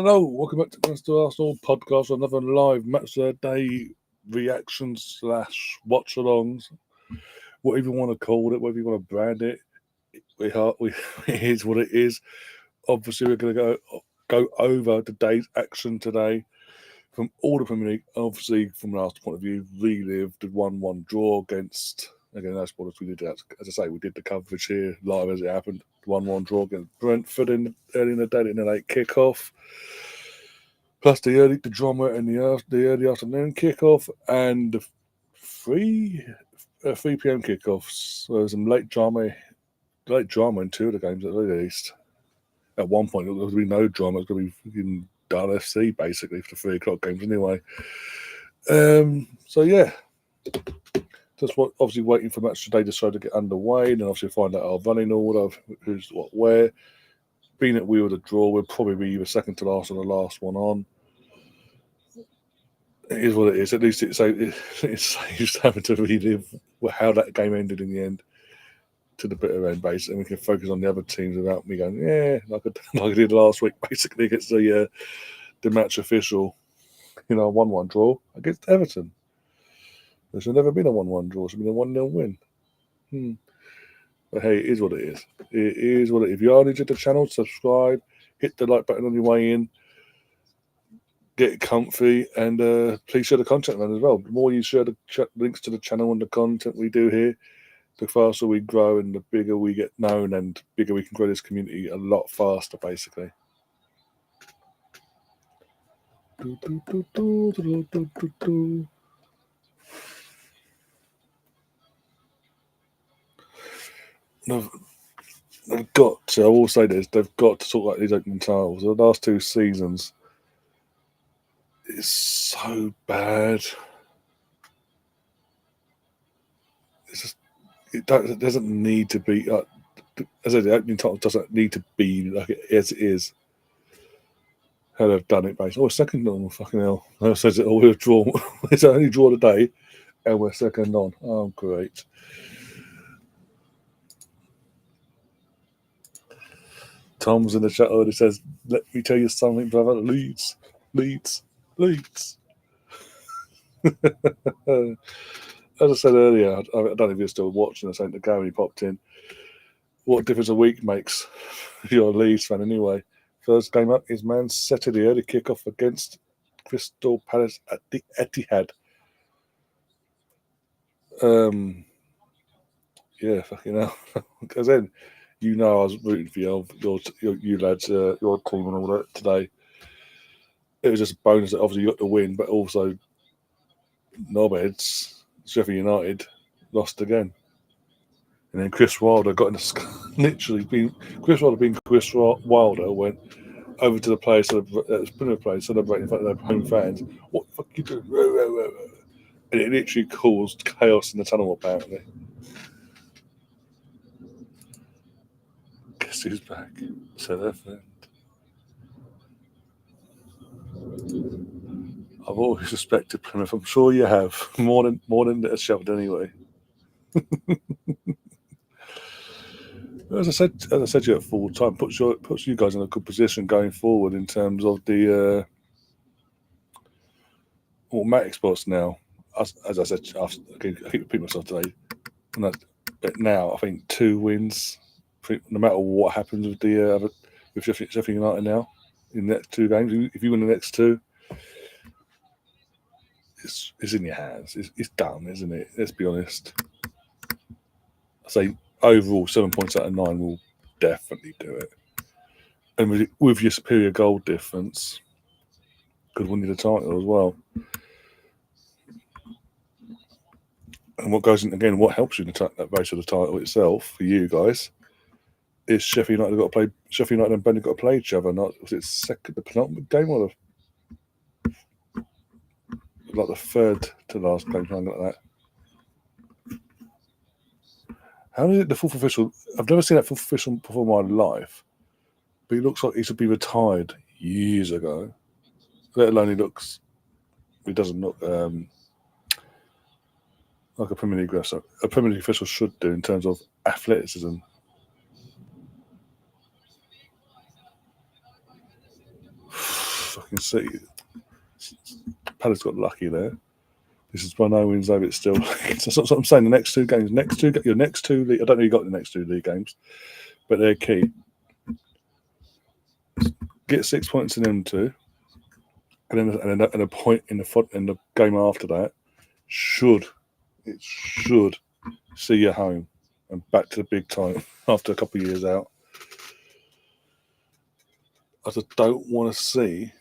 Hello, welcome back to Mr. Arsenal podcast. Another live match of the day reactions slash watch-alongs, whatever you want to call it, whatever you want to brand it. It is what it is. Obviously, we're going to go over today's action today from all the Premier League. Obviously, from an Arsenal point of view, relive the 1-1 draw against. Again, that's what we did. As I say, we did the coverage here live as it happened. 1-1 draw against Brentford early in the day, in the late kickoff. Plus the drama in the early afternoon kickoff and the 3 p.m. kickoffs. So there's some late drama in 2 of the games at least. At one point, there was going to be no drama. It's going to be fucking Dull FC basically for the 3 o'clock games anyway. So yeah, obviously waiting for match today to start to get underway, and then obviously find out our running order, who's what where. Being that we were the draw, we'll probably be either second to last or the last one on. It is what it is. At least it's just having to relive how that game ended in the end to the bitter end, basically. And we can focus on the other teams without me going, like I did last week, basically against the match official, 1-1 draw against Everton. There should never been a 1-1 draw. It should have been a 1-0 win. But hey, it is what it is. It is what it is. If you are new to the channel, subscribe, hit the like button on your way in, get comfy, and please share the content around as well. The more you share the links to the channel and the content we do here, the faster we grow and the bigger we get known and bigger we can grow this community a lot faster, basically. They've got to, I will say this, they've got to talk like these opening titles. The last 2 seasons, it's so bad. It's just, it doesn't need to be, as I said, the opening title doesn't need to be like it as it is. How they've done it, basically. Second on, fucking hell. I says it all, we've drawn. It's only draw today, and we're second on. Oh, great. Tom's in the chat already says, "Let me tell you something, brother. Leeds. As I said earlier, I don't know if you're still watching this, ain't the game he popped in. What difference a week makes if you're a Leeds fan anyway. First game up is Man City, the early kickoff against Crystal Palace at the Etihad. Yeah, fucking hell. Because then, I was rooting for you lads, your team and all that today. It was just a bonus that obviously you got the win, but also knobheads, Sheffield United, lost again. And then Chris Wilder got in Chris Wilder went over to the place, celebrating in front of their home fans. What the fuck you doing? And it literally caused chaos in the tunnel, apparently. Guess who's back? So their friend. I've always respected Plymouth. I'm sure you have. More than a shoved anyway. As I said to you at full time, puts you guys in a good position going forward in terms of the automatic spots now. As I said, I keep repeating myself today. But now I think 2 wins, no matter what happens with the with Sheffield United now in the next 2 games. If you win the next 2, it's in your hands. It's done, isn't it? Let's be honest. I say overall 7 points out of 9 will definitely do it, and with your superior goal difference, could win you the title as well. And what goes in again, what helps you in that race of the title itself for you guys is Sheffield United and Burnley got to play each other. Not was it the penultimate game or the 3rd to last game, something like that. How is it the 4th official? I've never seen that 4th official before in my life, but he looks like he should be retired years ago. Let alone he doesn't look like a Premier League wrestler. A Premier League official should do in terms of athleticism. fucking City. Palace got lucky there. This is by no means over. It's still. That's what I'm saying. The next two games, your next two. I don't know. You got the next two league games, but they're key. Get 6 points in them two, and then a point in the game after that should see you home and back to the big time after a couple of years out. I just don't want to see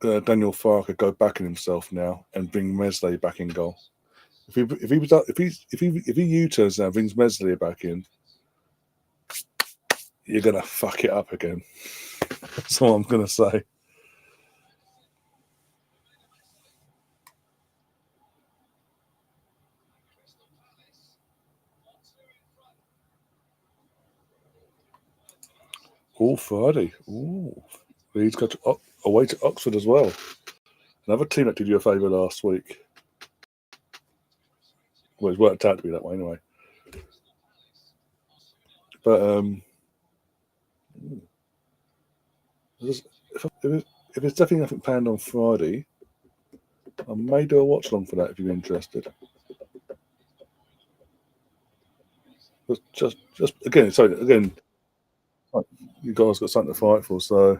Daniel Farke go back in himself now and bring Motd back in goal. If he U-turns now, brings Motd back in, you're gonna fuck it up again. That's all I'm gonna say. Oh, Friday. Ooh. He's got away to Oxford as well. Another team that did you a favour last week. Well, it's worked out to be that way anyway. But if it's definitely nothing planned on Friday, I may do a watch along for that if you're interested. But just again, you guys got something to fight for, so.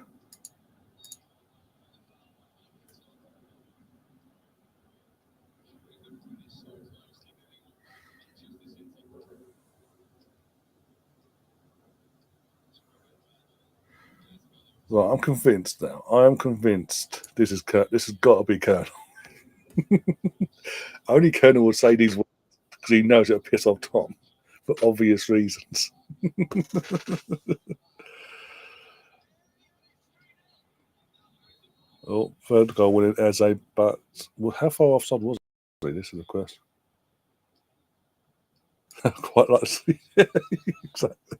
Right, I'm convinced now. I am convinced this has got to be Colonel. Only Colonel will say these words because he knows it'll piss off Tom for obvious reasons. Oh, third goal winning as a but. Well, how far offside was it? This is the question. Quite like to see. Exactly.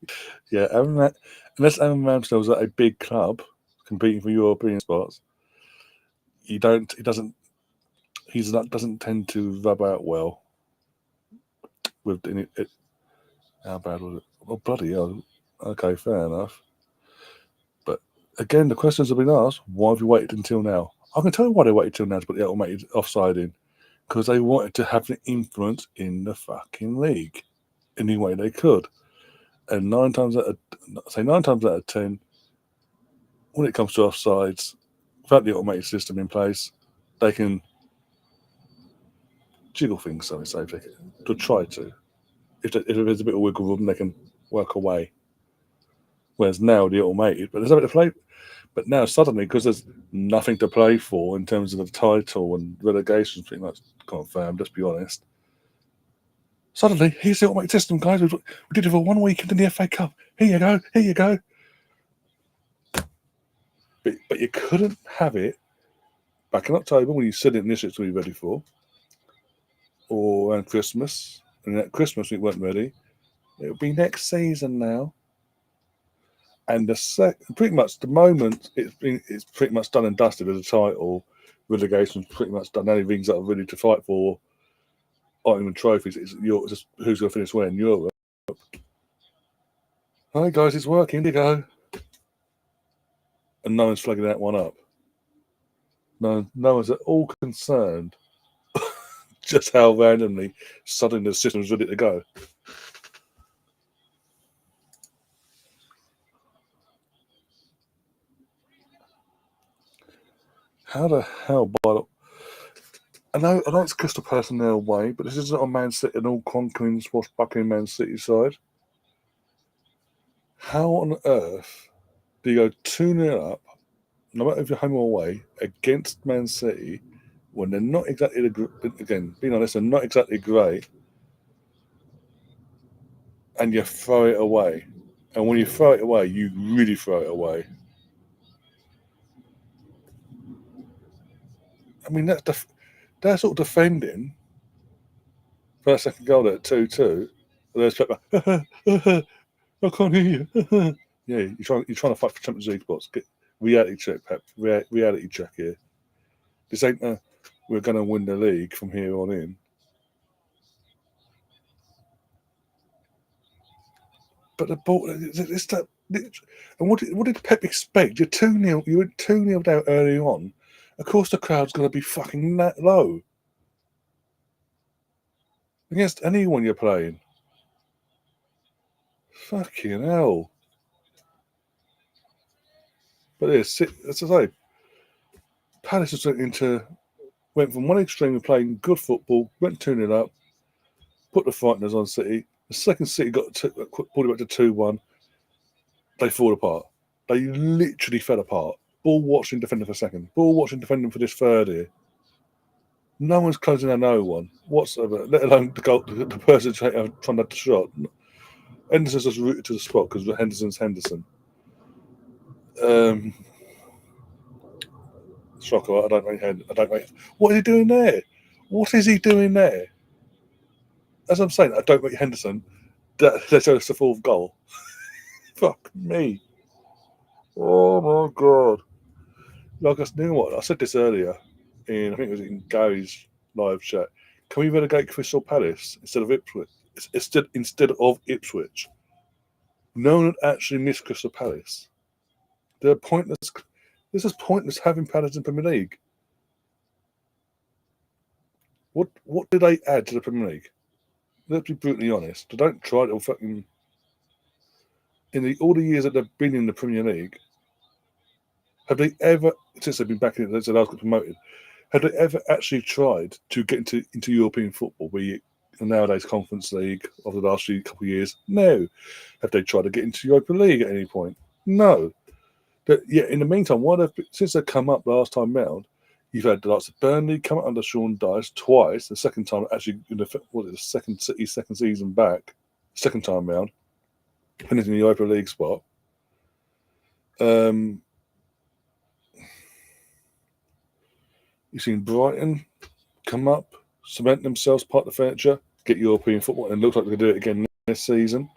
Yeah, unless Aaron Ramsdale was at a big club competing for European spots, he doesn't tend to rub out well with it. How bad was it? Oh, bloody hell. Okay, fair enough. But again, the questions have been asked, why have you waited until now? I can tell you why they waited till now to put the automated offside in. Because they wanted to have an influence in the fucking league any way they could. And 9 times out of 10, when it comes to offsides, without the automated system in place, they can jiggle things, so to say, to try to. If there's a bit of wiggle room, they can work away. Whereas now the automated, but there's a bit to play. But now suddenly, because there's nothing to play for in terms of the title and relegation, pretty much confirmed. Let's be honest. Suddenly, here's the automated system, guys. We did it for 1 weekend in the FA Cup. Here you go. But you couldn't have it back in October when you said it initially to be ready for, or around Christmas. And at Christmas we weren't ready. It'll be next season now. And pretty much the moment it's pretty much done and dusted with the title, relegation's pretty much done. The only things that are ready to fight for aren't even trophies. It's just who's going to finish where in Europe. Hi guys, it's working. Here you go. And no one's flagging that one up. No one's at all concerned just how randomly suddenly the system's ready to go. How the hell, I know it's Crystal Palace in their way, but this isn't a Man City, an all-conquering, swashbuckling Man City side. How on earth do you go 2-0 up, no matter if you're home or away, against Man City when they're not exactly, again, being honest, they're not exactly great, and you throw it away? And when you throw it away, you really throw it away. I mean, they're sort of defending for that second goal at 2-2. There's Pepper. I can't hear you. Yeah, you're trying to fight for Champions League spots. Get reality check, Pep. Reality check here. This ain't we're going to win the league from here on in. But the ball, it's that And what did Pep expect? You're 2-0. You went 2-0 down early on. Of course, the crowd's going to be fucking that low against anyone you're playing. Fucking hell. But as I say, Palace just went from one extreme of playing good football, went 2-0 up, put the frighteners on City. The second City pulled it back to 2-1. They fall apart. They literally fell apart. Ball watching, defending for second. Ball watching, defending for this third here. No one's closing down no one whatsoever, let alone the person trying to have the shot. Henderson's just rooted to the spot because Henderson's Henderson. Shocker, I don't rate. What is he doing there? What is he doing there? As I'm saying, I don't rate Henderson. That's the fourth goal. Fuck me. Oh my god. Like I knew what I said this earlier I think it was in Gary's live chat. Can we relegate Crystal Palace instead of Ipswich? Instead of Ipswich. No one actually missed Crystal Palace. They're pointless. This is pointless having Palace in Premier League. What do they add to the Premier League? Let's be brutally honest. They don't try to fucking. All the years that they've been in the Premier League, have they ever, since they've been back in it, since they last got promoted, have they ever actually tried to get into European football, be it nowadays Conference League over the last couple of years? No. Have they tried to get into Europa League at any point? No. But yeah, in the meantime, since they've come up last time round, you've had the likes of Burnley come up under Sean Dyche twice. The second time, actually, the second season back, second time round, finishing the Europa League spot. You've seen Brighton come up, cement themselves part of the furniture, get European football, and it looks like they're going to do it again this season.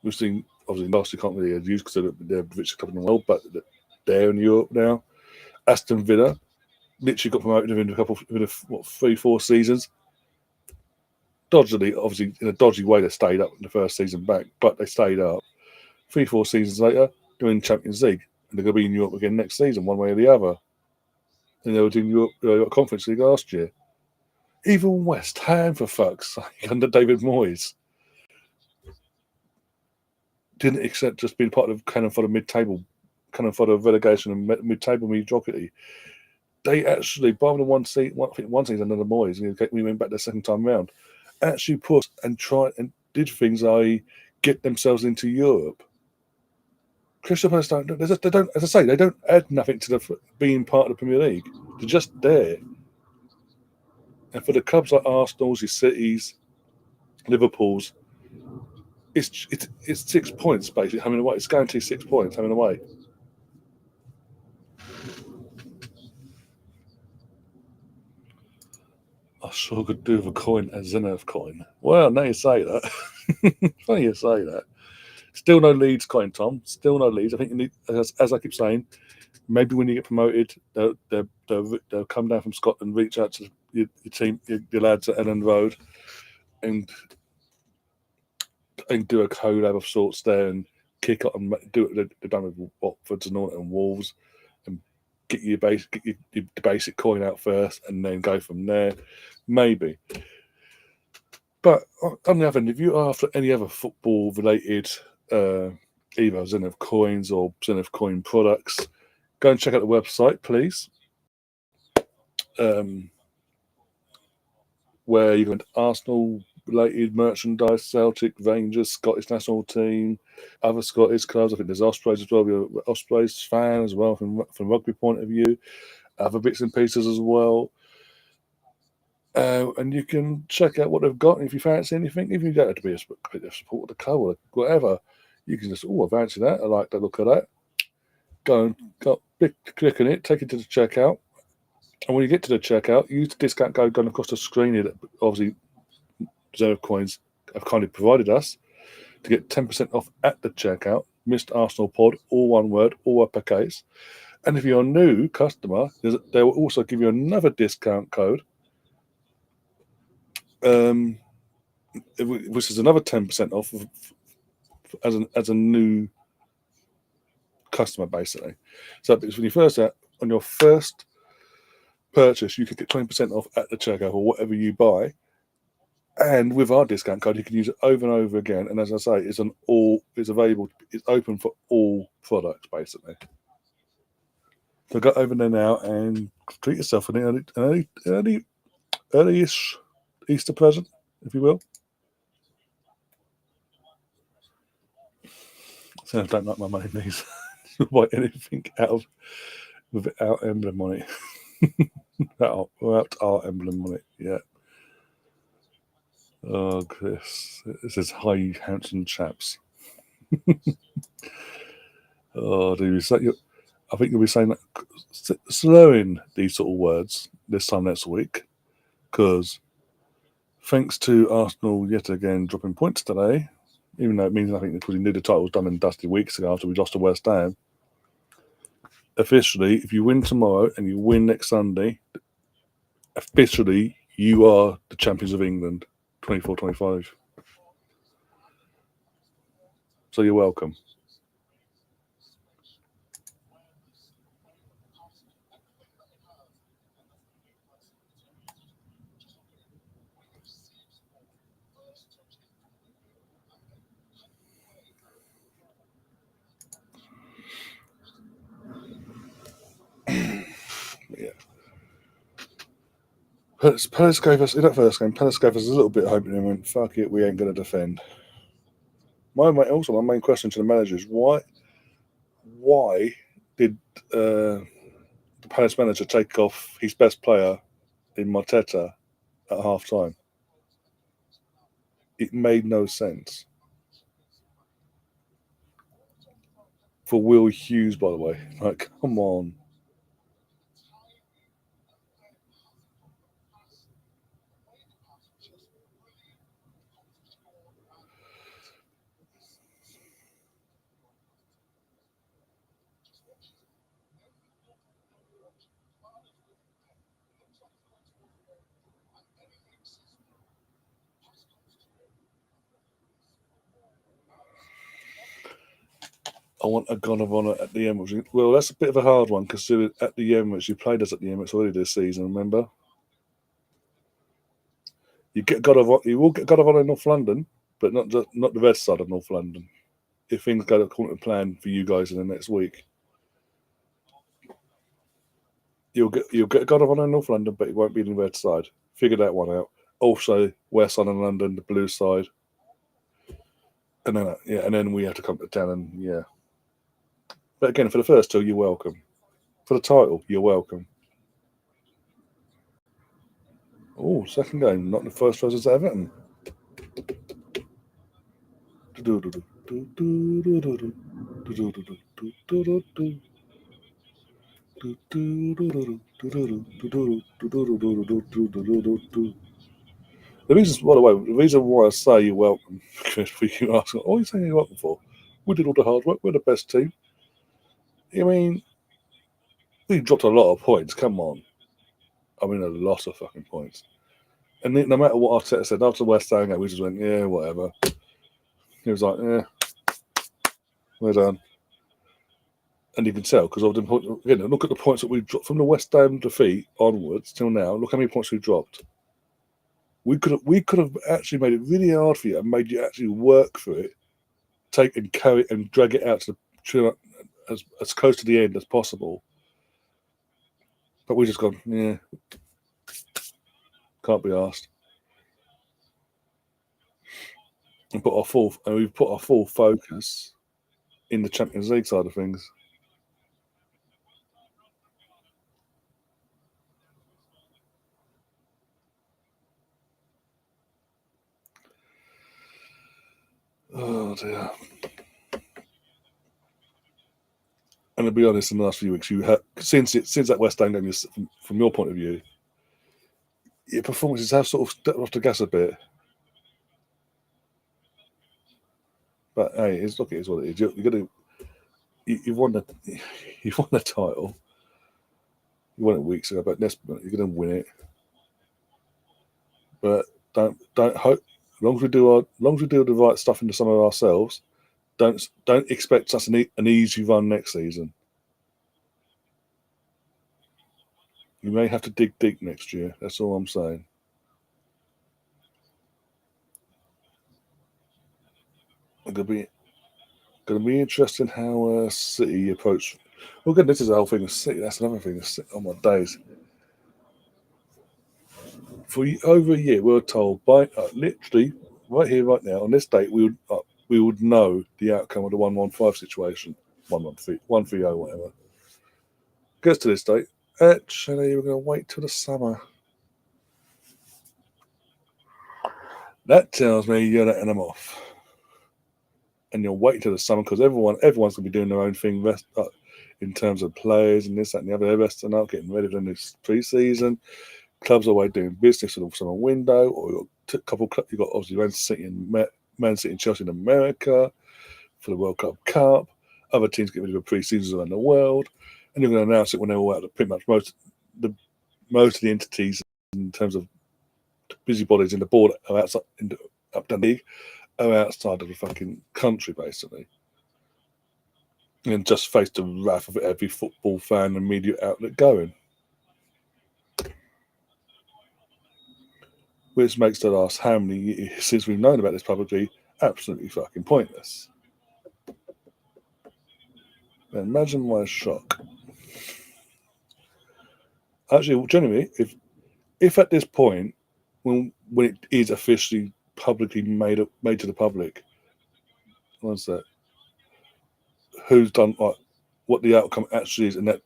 We've seen, obviously, last year can't really use because they're the richest club in the world, but they're in Europe now. Aston Villa literally got promoted within 3-4 seasons. Dodgily, obviously, in a dodgy way, they stayed up in the first season back, but they stayed up. 3-4 seasons later, they're in Champions League, and they're going to be in Europe again next season, one way or the other. And they were doing Europe Conference League last year. Even West Ham, for fuck's sake, under David Moyes, didn't accept just being part of Cannon for the mid-table, Cannon for the relegation and mid-table mediocrity. They actually, by the one season under the Moyes, we went back the second time round, actually pushed and tried and did things like get themselves into Europe. Crystal Palace they don't, as I say, they don't add nothing to being part of the Premier League. They're just there. And for the clubs like Arsenal's, your Cities, Liverpool's, it's 6 points basically having away. It's guaranteed 6 points having away. I sure could do with a coin, a Zenith coin. Well, now you say that. Funny you say that. Still no Leeds coin, Tom. Still no Leeds. I think you need, as I keep saying, maybe when you get promoted, they'll come down from Scotland, reach out to your team, your lads at Ellen Road, and do a collab of sorts there and kick up and do what they've done with Watfords and all and Wolves, and get your basic coin out first, and then go from there. Maybe. But on the other hand, if you're after any other football-related either Zenith coins or Zenith coin products, go and check out the website, please. Where you can Arsenal-related merchandise, Celtic, Rangers, Scottish national team, other Scottish clubs. I think there's Ospreys as well. You're an Ospreys fan as well from rugby point of view. Other bits and pieces as well. And you can check out what they've got. And if you fancy anything, if you go to be a support of the club or whatever, you can just, I fancy that. I like the look of that. Go click on it, take it to the checkout. And when you get to the checkout, use the discount code going across the screen here that obviously Zenith Coins have kindly provided us to get 10% off at the checkout. Missed Arsenal Pod, all one word, all uppercase. And if you're a new customer, they will also give you another discount code, which is another 10% off as a new customer, basically. So because when you first on your first purchase, you could get 20% off at the checkout or whatever you buy. And with our discount code, you can use it over and over again. And as I say, it's available. It's open for all products, basically. So go over there now and treat yourself an early-ish Easter present, if you will. So I don't like my money, please. Buy anything without emblem on it. without our emblem on it, yeah. Oh, Chris. This is high Hampton chaps. Oh, dude. I think you'll be saying that, slowing these sort of words this time next week, because thanks to Arsenal yet again dropping points today, even though it means nothing because we knew the title was done and dusty weeks ago after we lost to West Ham. Officially, if you win tomorrow and you win next Sunday, officially you are the champions of England, 24-25. So you're welcome. Yeah. Palace gave us, in that first game, Palace gave us a little bit of hope and went, fuck it, we ain't going to defend. My main question to the manager is why did the Palace manager take off his best player in Motd at half time? It made no sense. For Will Hughes, by the way. Like, come on. I want a God of Honour at the Emirates. Well, that's a bit of a hard one considering at the Emirates, you played us at the Emirates already this season, remember? You will get God of Honour in North London, but not the red side of North London. If things go according to plan for you guys in the next week. You'll get God of Honour in North London, but it won't be in the red side. Figure that one out. Also, west side of London, the blue side. And then we have to come to town and yeah. But again, for the first two, you're welcome. For the title, you're welcome. Oh, second game, not the first versus Everton. By the way, the reason why I say you're welcome, because we keep asking, what are you saying you're welcome for? We did all the hard work, we're the best team. I mean, we dropped a lot of points, come on. I mean, a lot of fucking points. And no matter what Arteta said, after West Ham game, we just went, yeah, whatever. He was like, yeah, we're done. And you can tell, because again, look at the points that we dropped from the West Ham defeat onwards till now. Look how many points we dropped. We could have actually made it really hard for you and made you actually work for it, take and carry and drag it out to as close to the end as possible. But we just gone, yeah, can't be asked. And we've put our full focus in the Champions League side of things. Oh dear. And to be honest, in the last few weeks, you have since that West Ham game, from your point of view, your performances have sort of stepped off the gas a bit. But hey, it is what it is. You've won the title. You won it weeks ago, but you're going to win it. But don't hope. As long as we do the right stuff into some of ourselves, Don't expect us an easy run next season. You may have to dig deep next year. That's all I'm saying. It's gonna be interesting how City approach. Well, good. This is the whole thing of City. That's another thing. Oh my days! For over a year, we were told by literally right here, right now, on this date, we would know the outcome of the 1-1-5 situation, 1-1-3, 1-3-0, whatever. Gets to this date. Actually, we're going to wait till the summer. That tells me you're letting them off, and you're waiting till the summer because everyone's going to be doing their own thing. In terms of players and this, that, and the other, they're resting up, getting ready for the next pre-season. Clubs are away doing business for the summer window, or you've got a couple. You've got obviously Man City and Chelsea in America for the World Cup. Other teams get ready for pre-seasons around the world, and you're going to announce it when they're all out of pretty much most of the entities in terms of busybodies in the board are outside up the league are outside of the fucking country basically, and just face the wrath of every football fan and media outlet going. Which makes the last how many years since we've known about this publicly absolutely fucking pointless. And imagine my shock. Actually, generally, if at this point, when it is officially publicly made to the public, what's that? Who's done what the outcome actually is, and that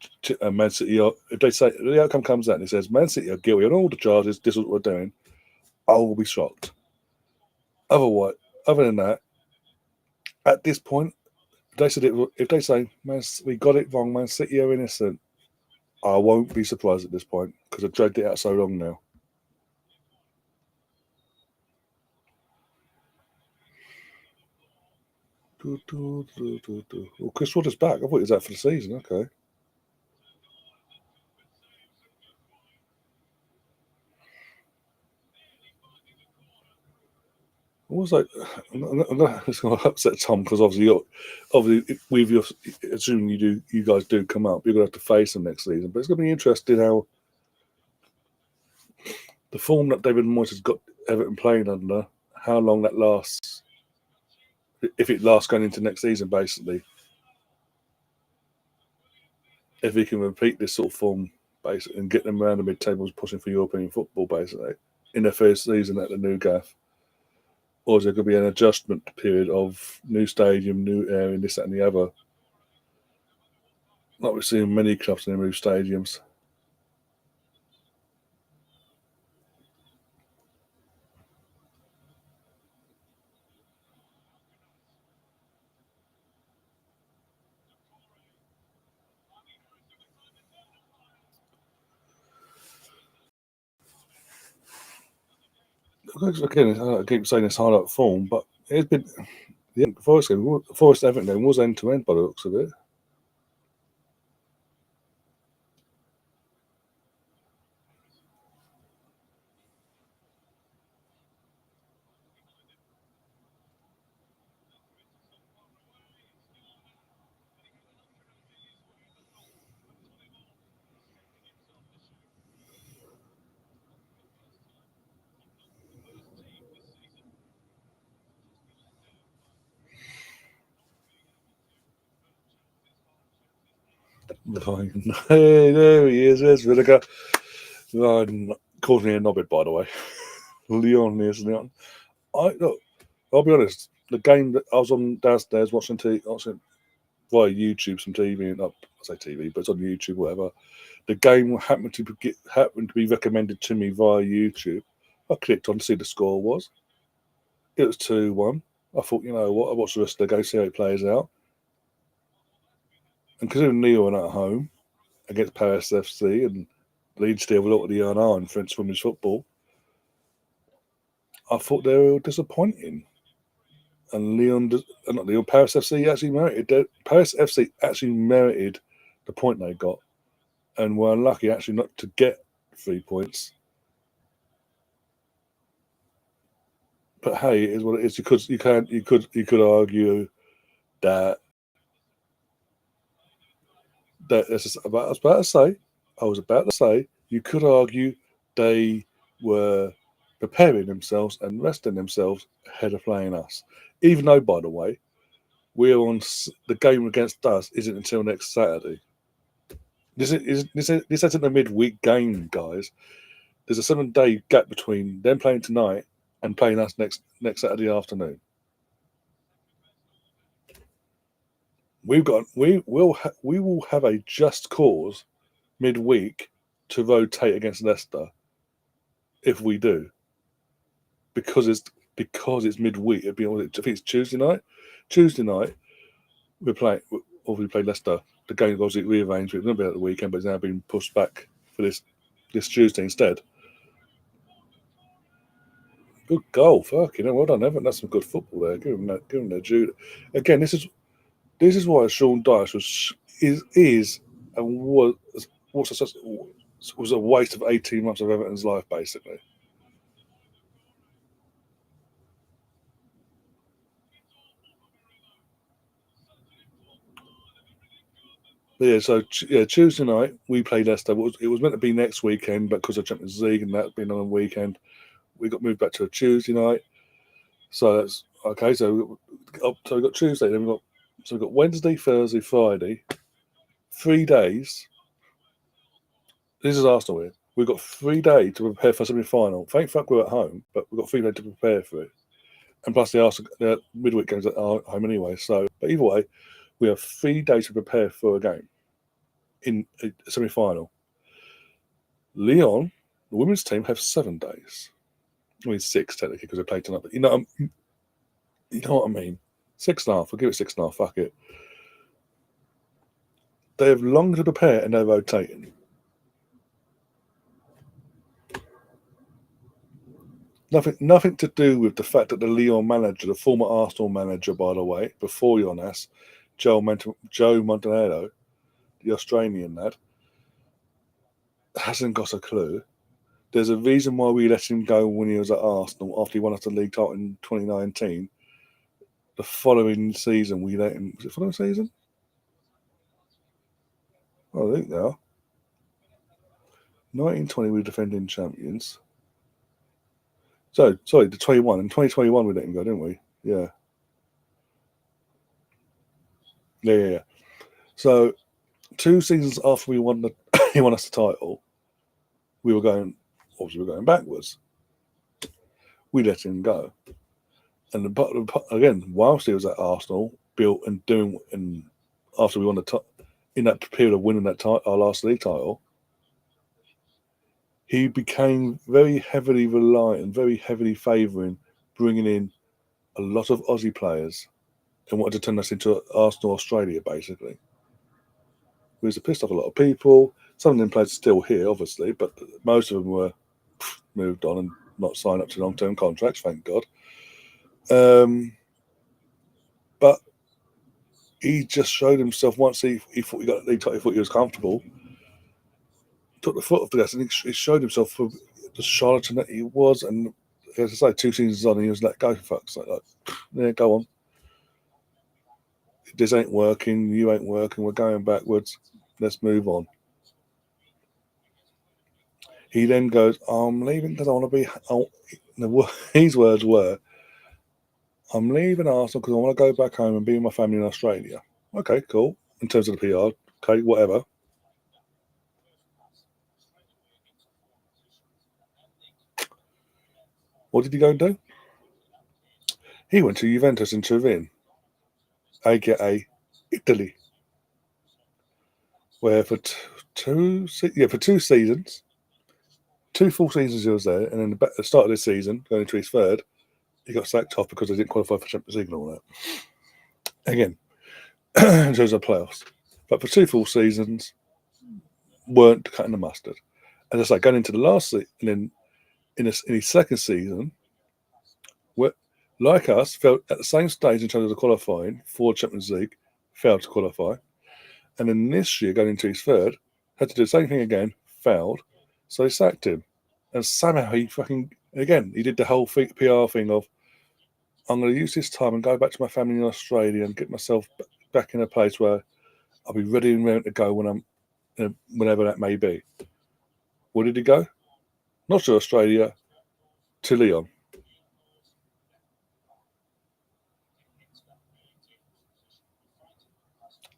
Man City are. If they say the outcome comes out and it says Man City are guilty on all the charges, this is what we're doing, I will be shocked. Otherwise, other than that, at this point, if they say Man, we got it wrong, Man City are innocent, I won't be surprised at this point because I've dragged it out so long now. Well, Chris Waters back. I thought he was out for the season. Okay. I was like, it's going to upset Tom because obviously, with your assuming you guys do come up, you're going to have to face them next season. But it's going to be interesting how the form that David Moyes has got Everton playing under, how long that lasts, if it lasts going into next season, basically. If he can repeat this sort of form, basically, and get them around the mid-tables pushing for European football, basically, in their first season at the new gaff. Or is there going to be an adjustment period of new stadium, new area, this, that, and the other? Like we're seeing many clubs in their new stadiums. Again, I keep saying it's highlight form, but it's been the Forest Everton game was end to end by the looks of it. Hey, there he is. There's Vinegar. Calls me a knobhead, by the way. Leon is Leon. Look, I'll be honest. The game that I was on downstairs watching via YouTube some TV, and I say TV, but it's on YouTube, whatever. The game happened to be recommended to me via YouTube. I clicked on to see the score was. It was 2-1. I thought, you know what, I watch the rest of the game, see how it plays out. And considering Lyon at home against Paris FC and Leeds still have a lot of the R in French women's football, I thought they were disappointing. And Paris FC actually merited. Paris FC actually merited the point they got, and were unlucky actually not to get 3 points. But hey, it is what it is. You could argue that I was about to say, you could argue they were preparing themselves and resting themselves ahead of playing us. Even though, by the way, the game against us isn't until next Saturday. This isn't a midweek game, guys. There's a 7-day gap between them playing tonight and playing us next Saturday afternoon. We will have a just cause midweek to rotate against Leicester if we do, because it's midweek. I think it's Tuesday night. Tuesday night we play Leicester. The game was rearranged. It was going to be at the weekend, but it's now been pushed back for this Tuesday instead. Good goal, fucking well done, Everton. That's some good football there. Give them their due. Again, this is why Sean Dyche is and was a waste of 18 months of Everton's life, basically. But yeah, so Tuesday night we played Leicester. It was meant to be next weekend, but because of Champions League and that being on a weekend, we got moved back to a Tuesday night. So that's okay. So we got Tuesday, then we got Wednesday, Thursday, Friday, 3 days. This is Arsenal here. We've got 3 days to prepare for semi-final. Thank fuck we're at home, but we've got 3 days to prepare for it. And plus the midweek games at home anyway. So, but either way, we have 3 days to prepare for a game in a semi-final. Lyon, the women's team, have 7 days. I mean 6 technically because they played tonight. But you know what I mean. 6.5. I'll give it 6.5. Fuck it. They have longer to prepare and they're rotating. Nothing to do with the fact that the Lyon manager, the former Arsenal manager, by the way, before Jonas, Joe Montenegro, the Australian lad, hasn't got a clue. There's a reason why we let him go when he was at Arsenal after he won us the league title in 2019. The following season, we let him. Was it following season? I think they are. 1920, we were defending champions. So, sorry, the 21. In 2021, we let him go, didn't we? Yeah. Yeah. So, 2 seasons after he won us the title, we were going backwards. We let him go. And again, whilst he was at Arsenal, built and doing, and after we won in that period of winning that our last league title, he became very heavily reliant, very heavily favouring bringing in a lot of Aussie players and wanted to turn us into Arsenal Australia, basically. We was pissed off a lot of people. Some of them players are still here, obviously, but most of them were moved on and not signed up to long-term contracts, thank God. But he just showed himself once he thought he got the league title, he thought he was comfortable, took the foot off the gas, and he showed himself for the charlatan that he was. And as I say, 2 seasons on, and he was let go for fuck's sake. Like, yeah, go on. This ain't working. You ain't working. We're going backwards. Let's move on. He then goes, I'm leaving because I want to be. His words were, I'm leaving Arsenal because I want to go back home and be with my family in Australia. Okay, cool. In terms of the PR, okay, whatever. What did he go and do? He went to Juventus in Turin, aka Italy, where for 2 seasons, 2 full seasons he was there, and then at the start of this season, going into his 3rd, he got sacked off because they didn't qualify for Champions League and all that. Again, in terms of playoffs, but for 2 full seasons, weren't cutting the mustard. As I say, going into the last season, and then in his 2nd season, like us, felt at the same stage in terms of the qualifying for Champions League, failed to qualify. And then this year, going into his 3rd, had to do the same thing again, failed. So they sacked him. And somehow he did the whole PR thing of, I'm going to use this time and go back to my family in Australia and get myself back in a place where I'll be ready and ready to go whenever that may be. Where did he go? Not to Australia, to Leon.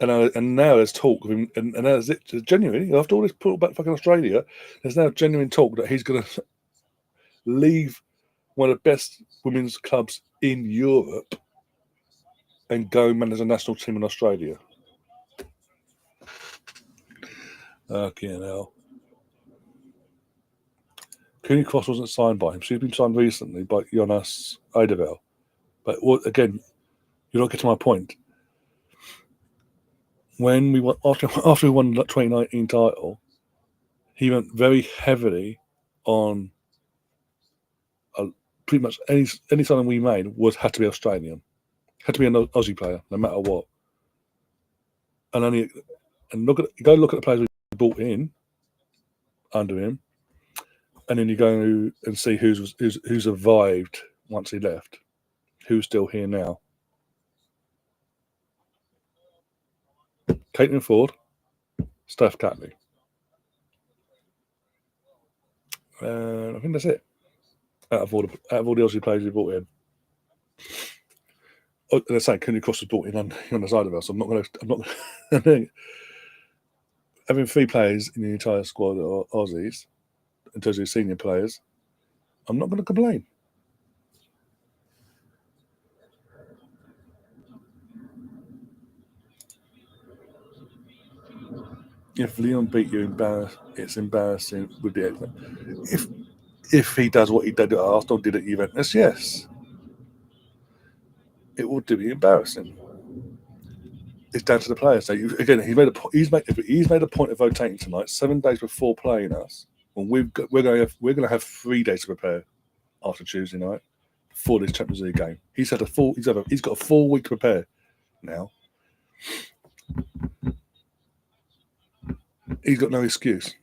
And now there's talk of him, and there's genuinely, after all this talk about fucking Australia, there's now genuine talk that he's going to leave one of the best women's clubs in Europe and go manage a national team in Australia. Fucking hell. Cooney Cross wasn't signed by him. She's been signed recently by Jonas Eidevall. But again, you're not getting my point. When we won, after we won the 2019 title, he went very heavily on pretty much any signing we made had to be Australian, had to be an Aussie player, no matter what. And go look at the players we brought in under him, and then you go and see who's survived once he left, who's still here now. Caitlin Ford, Steph Catley. I think that's it. Out of all the Aussie players we brought in. They're saying Cooney Cross was brought in on the side of us. I'm not going to. Having 3 players in the entire squad that are Aussies, in terms of senior players, I'm not going to complain. If Leon beat you, it's embarrassing with the exit. If he does what he did at Arsenal, did at Juventus, yes, it would be embarrassing. It's down to the players. So again, he's made a point of rotating tonight, 7 days before playing us. When we're going to have 3 days to prepare after Tuesday night for this Champions League game. He's got a full week to prepare now. He's got no excuse,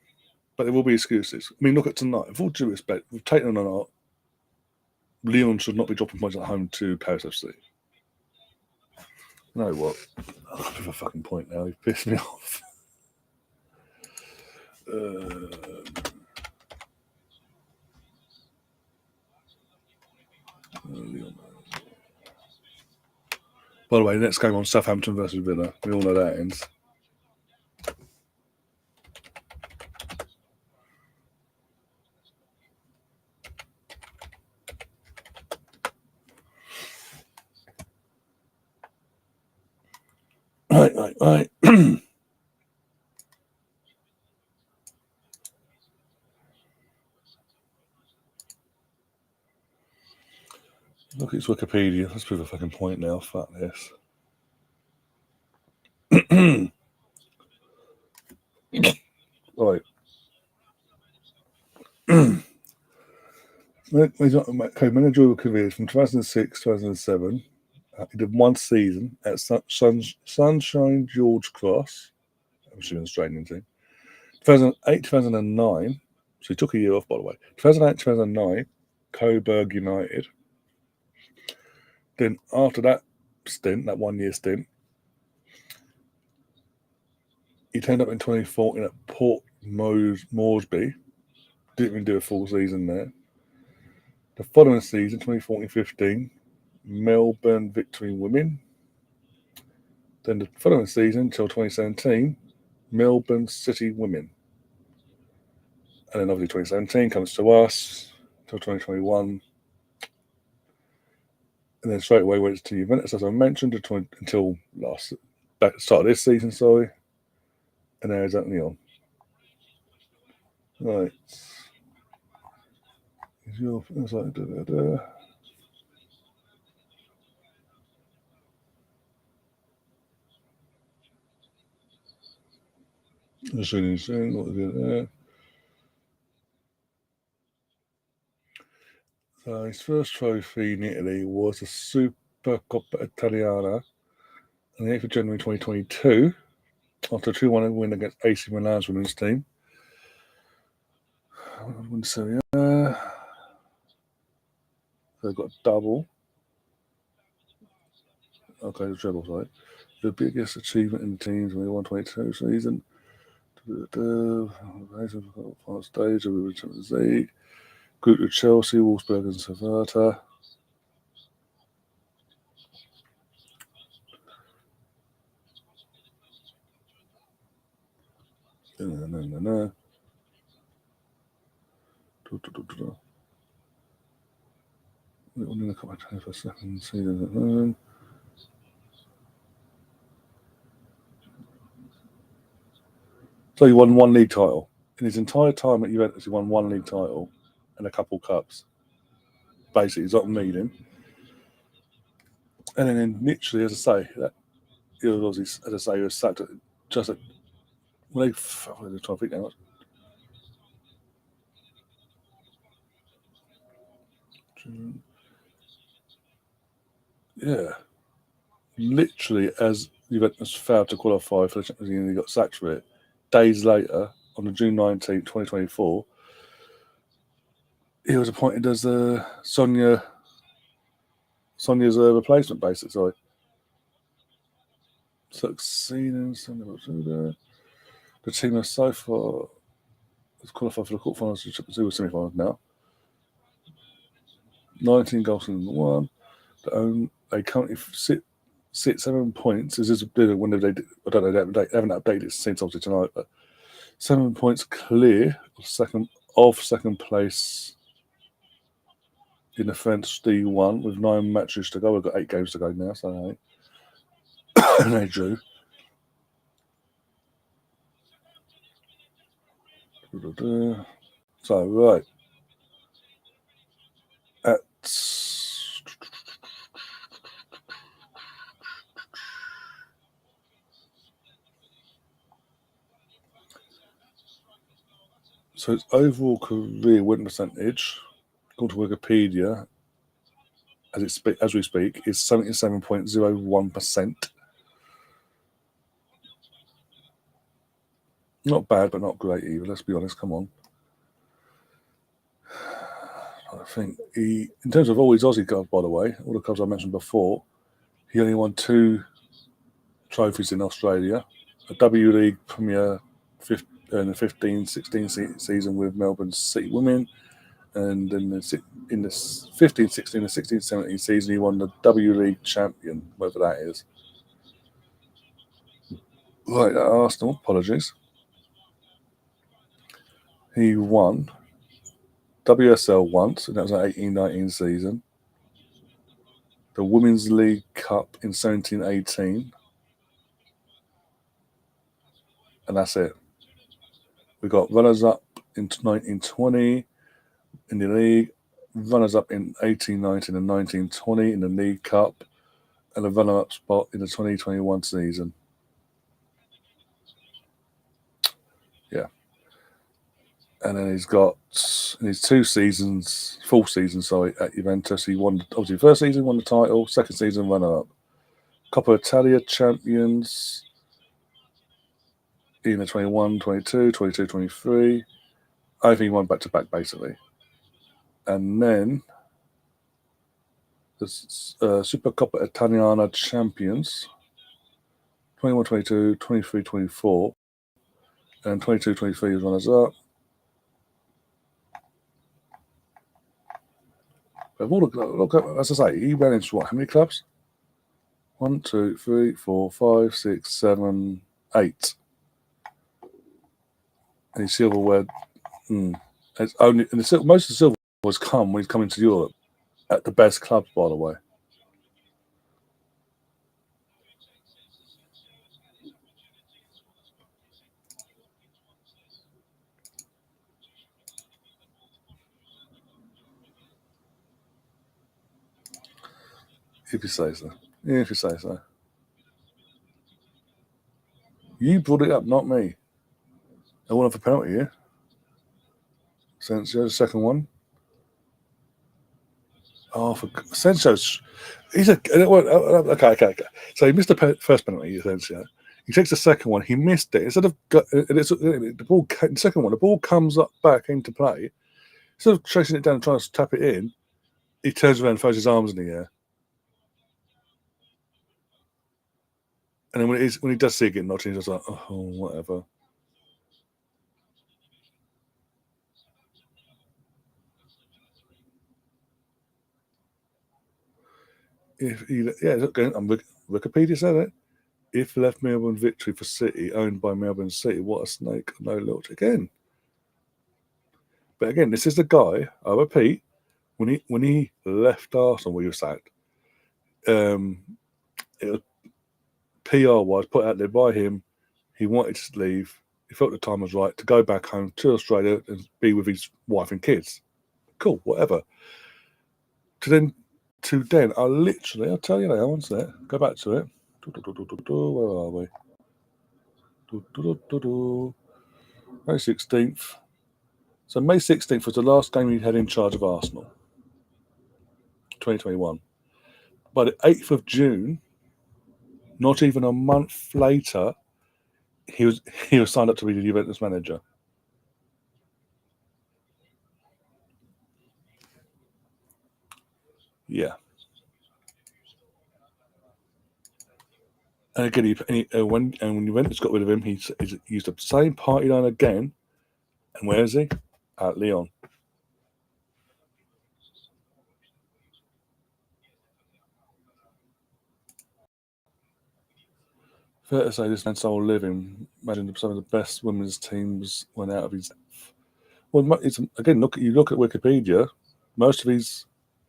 but there will be excuses. I mean, look at tonight. With all due respect, we've taken on our Leon should not be dropping points at home to Paris FC. You know what? I have a fucking point now. He pissed me off. By the way, next game on Southampton versus Villa. We all know that ends. Right. Look, it's Wikipedia. Let's prove a fucking point now. Fuck this. Right. Managerial careers from 2006 2007. He did 1 season at Sunshine George Cross. I'm assuming Australian team. 2008 2009. So he took a year off, by the way. 2008 2009, Coburg United. Then after that stint, that 1 year stint, he turned up in 2014 at Port Moresby. Didn't even do a full season there. The following season, 2014-15, Melbourne Victory Women. Then the following season, until 2017, Melbourne City Women. And then obviously 2017 comes to us, until 2021. And then straight away went to Juventus, as I mentioned, until start of this season, sorry. And there is at Leon. Right. It's like what is it there? So his first trophy in Italy was the Supercoppa Italiana on the 8th of January 2022, after a 2-1 win against AC Milan's women's team. So they've got a double. Okay, the treble, sorry. The biggest achievement in the team's 21-22 season. Final stage of the Champions League. Group of Chelsea, Wolfsburg, and Sevilla. No. Only a couple of times for second season. So he won one league title. In his entire time at Juventus, he won one league title and a couple cups. Basically, he's not meeting. And then literally, as I say, that he was obviously, as I say, he was sacked just at when they I'm trying to think now. Yeah. Literally, as Juventus failed to qualify for the Champions League and he got sacked for it, days later, on June 19th, 2024, he was appointed as Sonya's replacement, basically. Sorry. Succeeding Sonia. The team has so far qualified for the quarterfinals to Champions League semi-finals now. 19 goals in one. They currently sit 7 points. This is when they did, I don't know. They haven't updated it since obviously tonight, but 7 points clear of second place in the French D1 with 9 matches to go. We've got 8 games to go now, so and they drew. So right at so its overall career win percentage, according to Wikipedia, as we speak, is 77.01%. Not bad, but not great either. Let's be honest. Come on. I think in terms of all his Aussie clubs, by the way, all the clubs I mentioned before, he only won 2 trophies in Australia: a W League Premier in the 15-16 season with Melbourne City Women, and in the 15-16 and 16-17 season, he won the W League Champion, whatever that is. Right, at Arsenal, apologies. He won WSL once, and that was an 18-19 season. The Women's League Cup in 17-18. And that's it. We got runners-up in 1920 in the league, runners-up in 18-19 and 19-20 in the League Cup, and a runner-up spot in the 2021 season. Yeah. And then he's got in his 2 seasons, full season, at Juventus, he won, obviously, first season won the title, second season runner-up. Coppa Italia champions in the 21, 22, 22, 23. I think he won back-to-back, basically. And then the Supercoppa Italiana champions, 21, 22, 23, 24, and 22, 23 is runners-up. But look, as I say, he managed what? How many clubs? 1, 2, 3, 4, 5, 6, 7, 8. And his silverware. It's only most of the silver was come when he's coming to Europe at the best clubs, by the way. If you say so. If you say so. You brought it up, not me. I won for penalty here. Asensio, the second one. Oh, for Asensio's, he's a okay. So he missed the first penalty, Asensio. He takes the second one. He missed it. Instead of the ball, the second one, the ball comes up back into play. Instead of chasing it down and trying to tap it in, he turns around and throws his arms in the air. And then when he does see it get knocked in, he's just like, oh, whatever. Wikipedia said it. If left Melbourne victory for City, owned by Melbourne City, what a snake! No look again. But again, this is the guy. I repeat, when he left Arsenal, we were sacked. It was PR wise put out there by him. He wanted to leave. He felt the time was right to go back home to Australia and be with his wife and kids. Cool, whatever. To then, I'll tell you now, one sec. Go back to it. Where are we? May 16th. So May 16th was the last game he had in charge of Arsenal. 2021. By the 8th of June, not even a month later, he was signed up to be the Juventus manager. Yeah. And again, when Juventus got rid of him, he's used the same party line again. And where is he? At Lyon. Fair to say, this man's soul living. Imagine some of the best women's teams went out of his. Well, again, look at Wikipedia. Most of his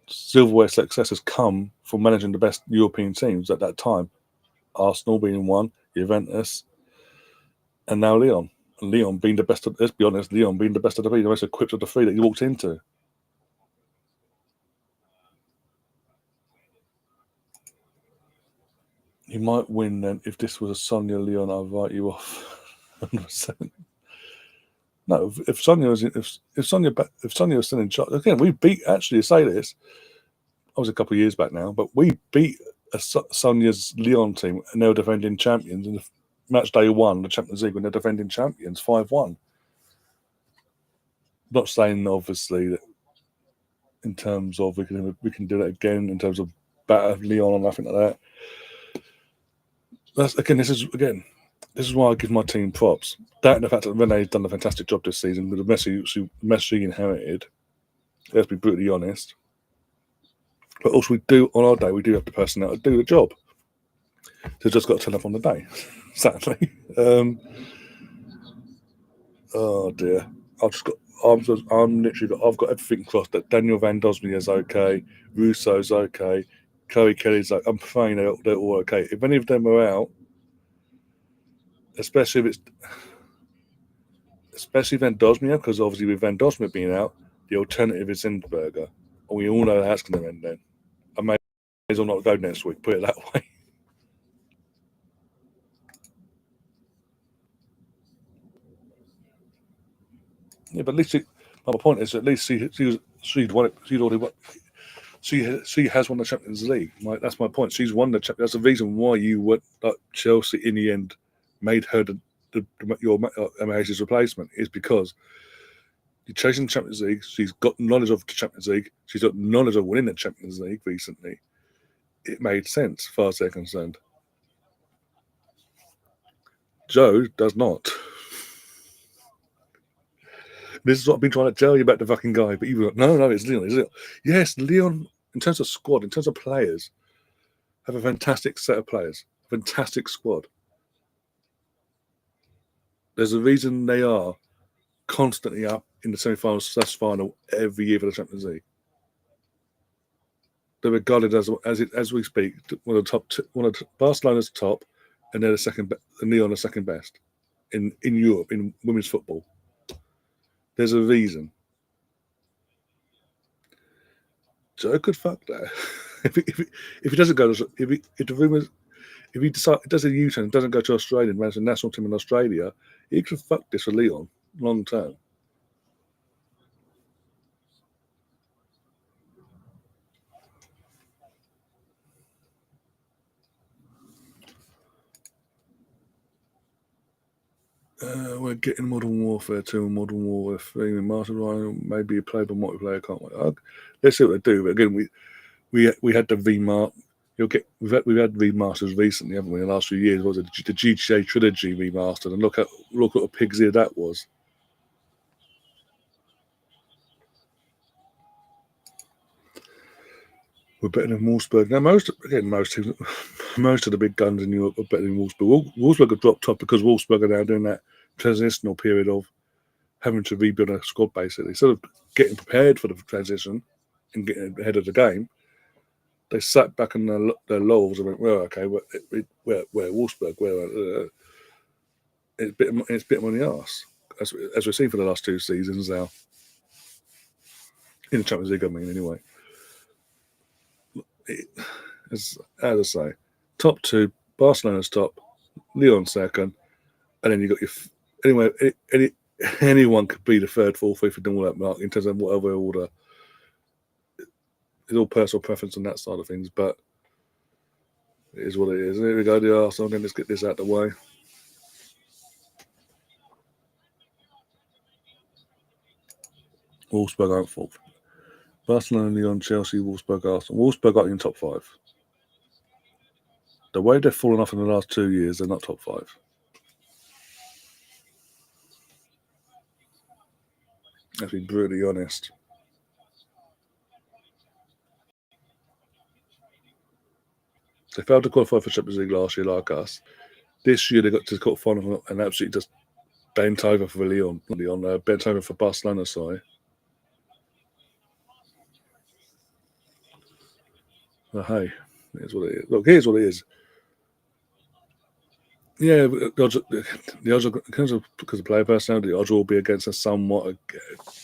silverware success has come from managing the best European teams at that time. Arsenal being one, Juventus, and now Lyon. Lyon being the best. Let's be honest, Lyon being the best of the three, the most equipped of the three that he walked into. He might win then. If this was a Sonia Lyon, I'll write you off. 100%. No, if Sonia was still in charge again, we beat. Actually, to say this, I was a couple of years back now, but we beat Sonia's Lyon team, and they were defending champions. And match day one, the Champions League, when they're defending champions, 5-1. Not saying obviously that in terms of we can do that again in terms of batter Lyon or nothing like that. This is why I give my team props. That and the fact that Renee's done a fantastic job this season with the mess she inherited. Let's be brutally honest. But also, we do on our day, we do have the personnel to do the job. So just got to turn up on the day, sadly. Oh dear, I've got everything crossed that Daniel Van Dosmy is okay, Russo's okay, Chloe Kelly's like. I'm praying they're all okay. If any of them are out, especially Van Dosmy, because obviously with Van Dosmy being out, the alternative is Indberger, and we all know that's going to end then. I may as well not go next week. Put it that way. Yeah, but at least my point is, at least she'd won it. She'd already won. She has won the Champions League. That's my point. She's won the Champions. That's the reason why you went Chelsea in the end made her your MH's replacement, is because you're chasing the Champions League. She's got knowledge of the Champions League. She's got knowledge of winning the Champions League recently. It made sense, as far as they're concerned. Joe does not. This is what I've been trying to tell you about the fucking guy, but you were like, no, it's Lyon. It's Lyon. Yes, Lyon, in terms of squad, in terms of players, have a fantastic set of players, fantastic squad. There's a reason they are constantly up in the semi-final/final every year for the Champions League. They're regarded as we speak one of Barcelona's top, and they're the second, and Lyon the second best in Europe in women's football. There's a reason. Joe could fuck that. if he doesn't go, if he does a U-turn, doesn't go to Australia and runs a national team in Australia, he could fuck this for Lyon long term. We're getting Modern Warfare 2 and Modern Warfare 3 and Master Ryan, maybe a playable multiplayer, can't wait. Let's see what they do. But again, we had the VMARK. we've had remasters recently, haven't we? In the last few years, was it the GTA trilogy remastered? And look at a pig's ear that was. We're better than Wolfsburg. Now, most of the big guns in Europe are better than Wolfsburg. Wolfsburg have dropped off because Wolfsburg are now doing that transitional period of having to rebuild a squad, basically. Instead of getting prepared for the transition and getting ahead of the game, they sat back in their laurels and went, well, okay, we're Wolfsburg. It's bit on the arse, as we've seen for the last 2 seasons now. In the Champions League, I mean, anyway. As I say, top 2, Barcelona's top, Lyon second, and then you got anyone could be the third, fourth, fifth, and all that mark in terms of whatever order. It's all personal preference on that side of things, but it is what it is. Here we go, the Arsenal. Then let's get this out of the way. Wolfsburg aren't fourth. Barcelona, Lyon, Chelsea, Wolfsburg, Arsenal. Wolfsburg are in top 5. The way they've fallen off in the last 2 years, they're not top 5. Let's be brutally honest. They failed to qualify for Champions League last year, like us. This year they got to the quarterfinal and absolutely just bent over for Lyon. Bent over for Barcelona, sorry. But hey, here's what it is. Look, here's what it is. Yeah, the odds are because of player personality. The odds will be against us somewhat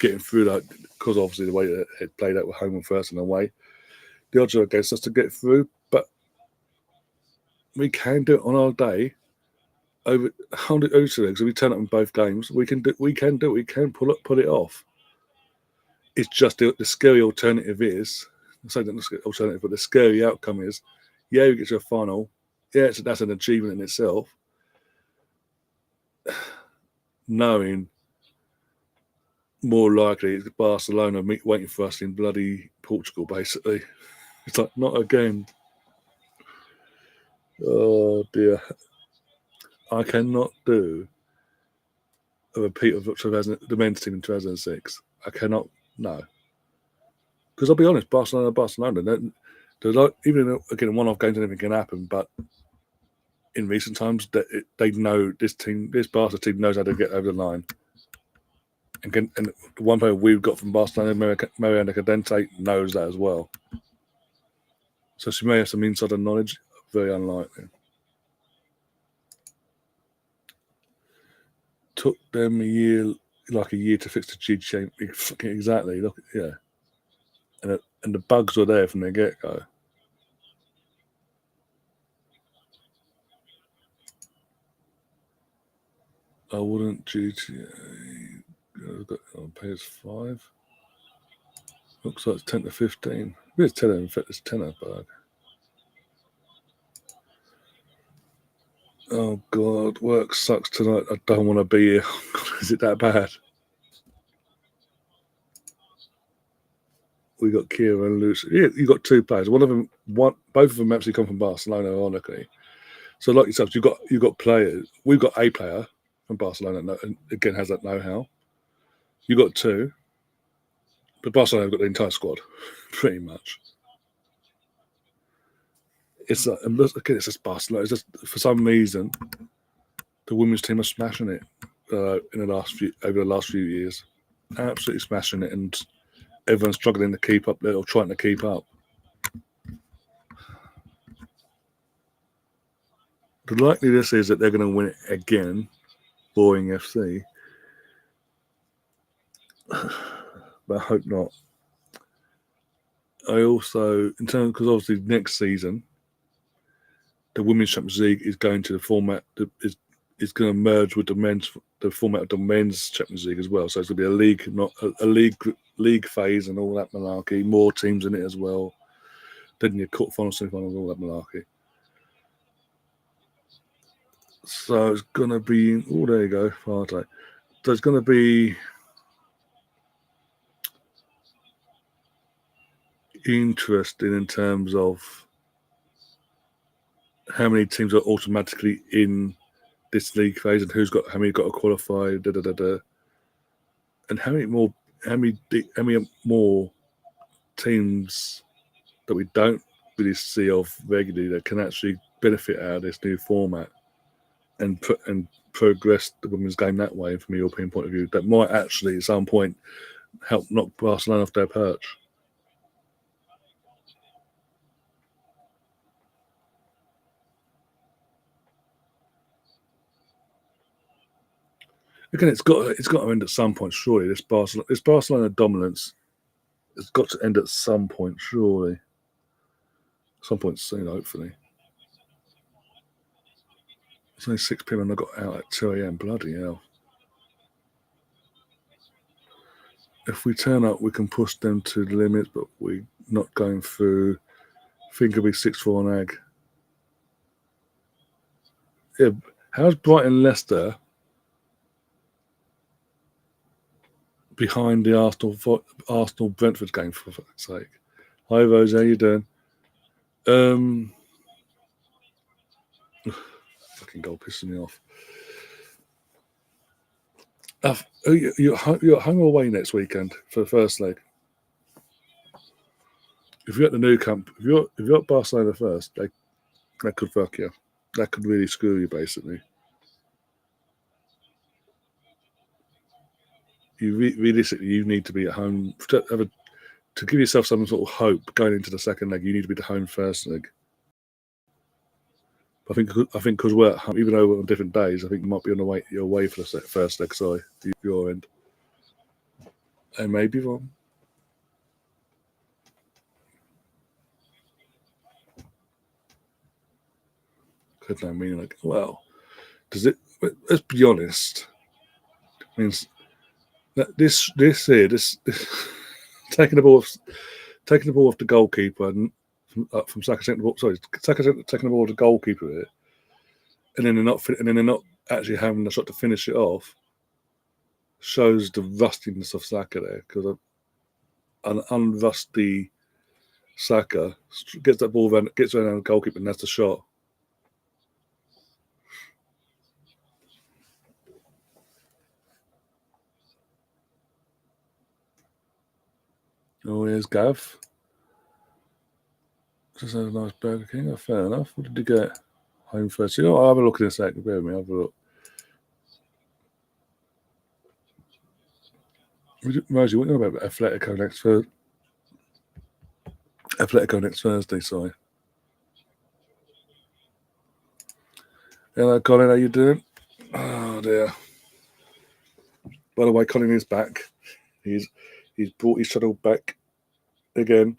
getting through that because obviously the way it played out with home and first and away. The odds are against us to get through, but we can do it on our day. Over 100 legs, if we turn up in both games, we can pull it off. It's just the scary alternative is, I'm saying not the alternative, but the scary outcome is, yeah, we get to a final. Yeah, that's an achievement in itself. Knowing more likely it's Barcelona waiting for us in bloody Portugal, basically. It's like, not again. Oh dear. I cannot do a repeat of the men's team in 2006. I cannot, no. Because I'll be honest, Barcelona, they're like, even though, again, one-off games, anything can happen, but in recent times, they know this Barca team knows how to get over the line. And the one player we've got from Barcelona, Mariano Cadente, knows that as well. So she may have some insider knowledge, very unlikely. Took them a year to fix the cheat chain. Exactly. Look, yeah. And the bugs were there from the get-go. I wouldn't GTA on PS5. Looks like it's 10 to 15. It's 10, in fact, it's 10 bug. Oh God, work sucks tonight. I don't want to be here. Is it that bad? We got Kira and Lucy. Yeah, you got 2 players. Both of them actually come from Barcelona, ironically. So, like yourself, you got players. We've got a player from Barcelona, and again has that know-how. You got 2, but Barcelona have got the entire squad, pretty much. It's just Barcelona. It's just for some reason the women's team are smashing it over the last few years, absolutely smashing it, and everyone's struggling to keep up or trying to keep up. The likeliness is that they're going to win it again, boring FC, but I hope not. I also, in terms, because obviously next season, the Women's Champions League is going to the format that is going to merge with the format of the Men's Champions League as well. So it's going to be a league, not a league phase and all that malarkey. More teams in it as well. Then your quarterfinals, semifinals, all that malarkey. So it's going to be. Oh, there you go, Farte. So it's going to be interesting in terms of how many teams are automatically in this league phase, and how many got to qualify, and how many more teams that we don't really see of regularly that can actually benefit out of this new format and progress the women's game that way from a European point of view, that might actually at some point help knock Barcelona off their perch. Again, it's got to end at some point, surely. This Barcelona dominance has got to end at some point, surely. Some point soon, hopefully. It's only 6 p.m. and I got out at 2 a.m. Bloody hell. If we turn up, we can push them to the limits, but we're not going through. I think it'll be 6-4 on Ag. Yeah, how's Brighton Leicester behind the Arsenal Brentford game, for fuck's sake? Hi Rose, how you doing? Fucking goal pissing me off. You're home or away next weekend for the first leg? If you're at the new camp, if you're at Barcelona first, that could fuck you. That could really screw you, basically. Realistically, you need to be at home to give yourself some sort of hope going into the second leg. You need to be the home first leg. I think because we're at home, even though we're on different days, I think you might be on the way. You're away for the first leg. Sorry, your end. I may be wrong. Could that mean like, well, does it? Let's be honest. It means that this taking the ball off the goalkeeper and from Saka taking the ball. Sorry, Saka taking the ball off the goalkeeper here, and then they're not actually having the shot to finish it off. Shows the rustiness of Saka there, because an unrusty Saka gets that ball around, gets around the goalkeeper, and that's the shot. Oh, here's Gav. Just had a nice Burger King. Oh, fair enough. What did you get? Home first. You know, I'll have a look in a second. Bear with me. I'll have a look. Rosie, what are you about Atletico next Thursday? Sorry. Hello, Colin. How you doing? Oh dear. By the way, Colin is back. He's brought his channel back again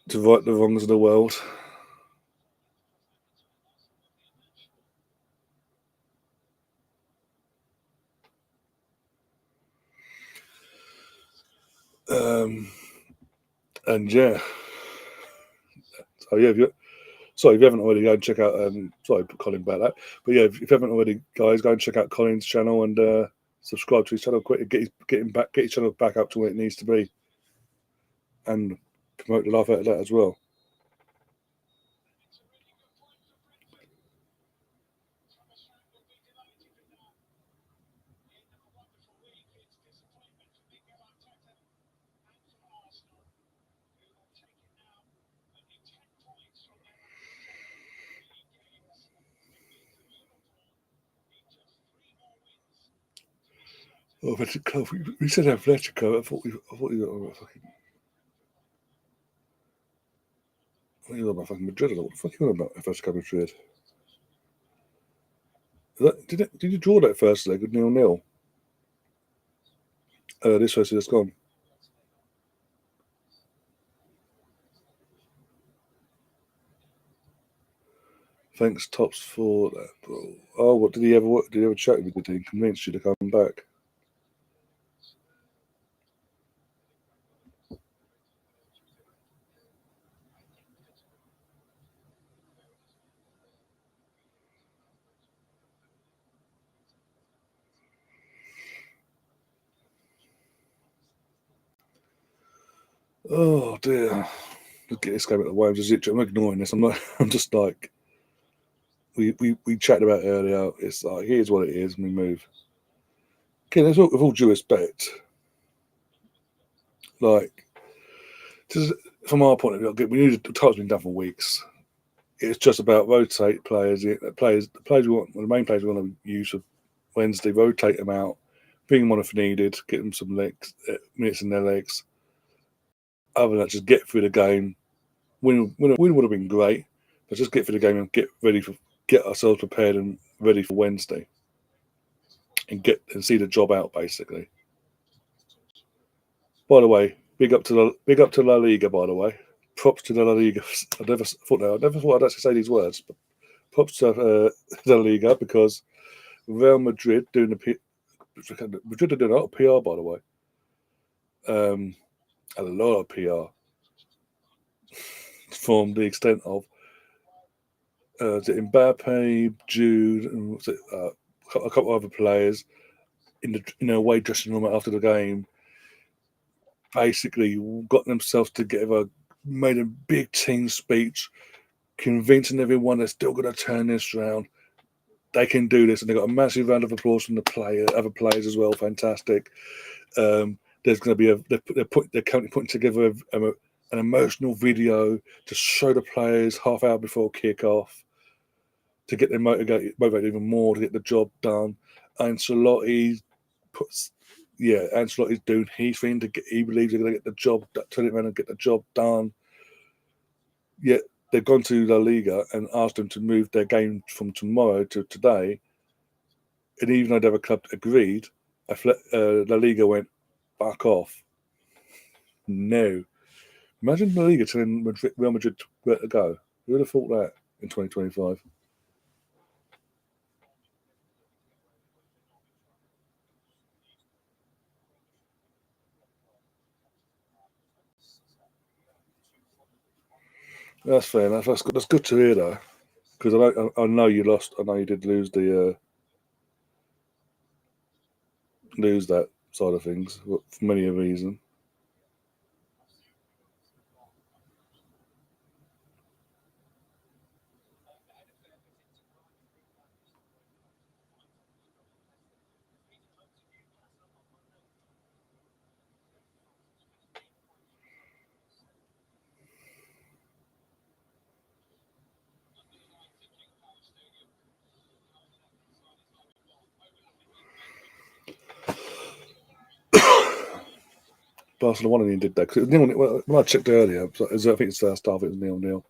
to right the wrongs of the world. And yeah. So yeah, if you haven't already, go and check out. Sorry, put Colin back that. But yeah, if you haven't already, guys, go and check out Colin's channel and subscribe to his channel. Quick, get his channel back up to where it needs to be, and promote the life out of that as well. Oh, we said Atletico. I thought you were fucking. You were about fucking Madrid. What the fuck are you on about? Atletico Madrid. Did you draw that first leg with 0-0? This first has gone. Thanks, Tops, for that, bro. Oh, what did he ever chat with you? Did he convince you to come back? Oh dear. Let's get this game at the way. I'm ignoring this. I'm just like, we chatted about earlier. It's like, here's what it is, and we move. Okay, with all due respect, like, just from our point of view, we knew the title's been done for weeks. It's just about rotate players. The players we want, the main players we want to use for Wednesday, rotate them out, bring them on if needed, get them some minutes in their legs. Other than that, just get through the game. Win would have been great, but just get through the game and get ourselves prepared and ready for Wednesday, and see the job out basically. By the way, big up to La Liga. By the way, props to La Liga. I never thought I'd actually say these words, but props to La Liga, because Real Madrid are doing a lot of PR, by the way. A lot of PR from the extent of Mbappe, Jude, and a couple of other players in a away dressing room after the game, basically got themselves together, made a big team speech, convincing everyone they're still going to turn this around. They can do this, and they got a massive round of applause from other players as well. Fantastic. There's going to be they're currently putting together an emotional video to show the players half hour before kickoff to get them motivated even more to get the job done. Ancelotti's doing his thing he believes they're going to get the job, turn it around and get the job done. Yet they've gone to La Liga and asked them to move their game from tomorrow to today. And even though the other club agreed, La Liga went, back off. No. Imagine La Liga telling Real Madrid where to go. Who would have thought that in 2025? That's fair enough. That's good to hear, though, because I know you lost. I know you did lose lose that side of things for many a reason. Barcelona did that because when I checked earlier, I think it's first half. It was 0-0.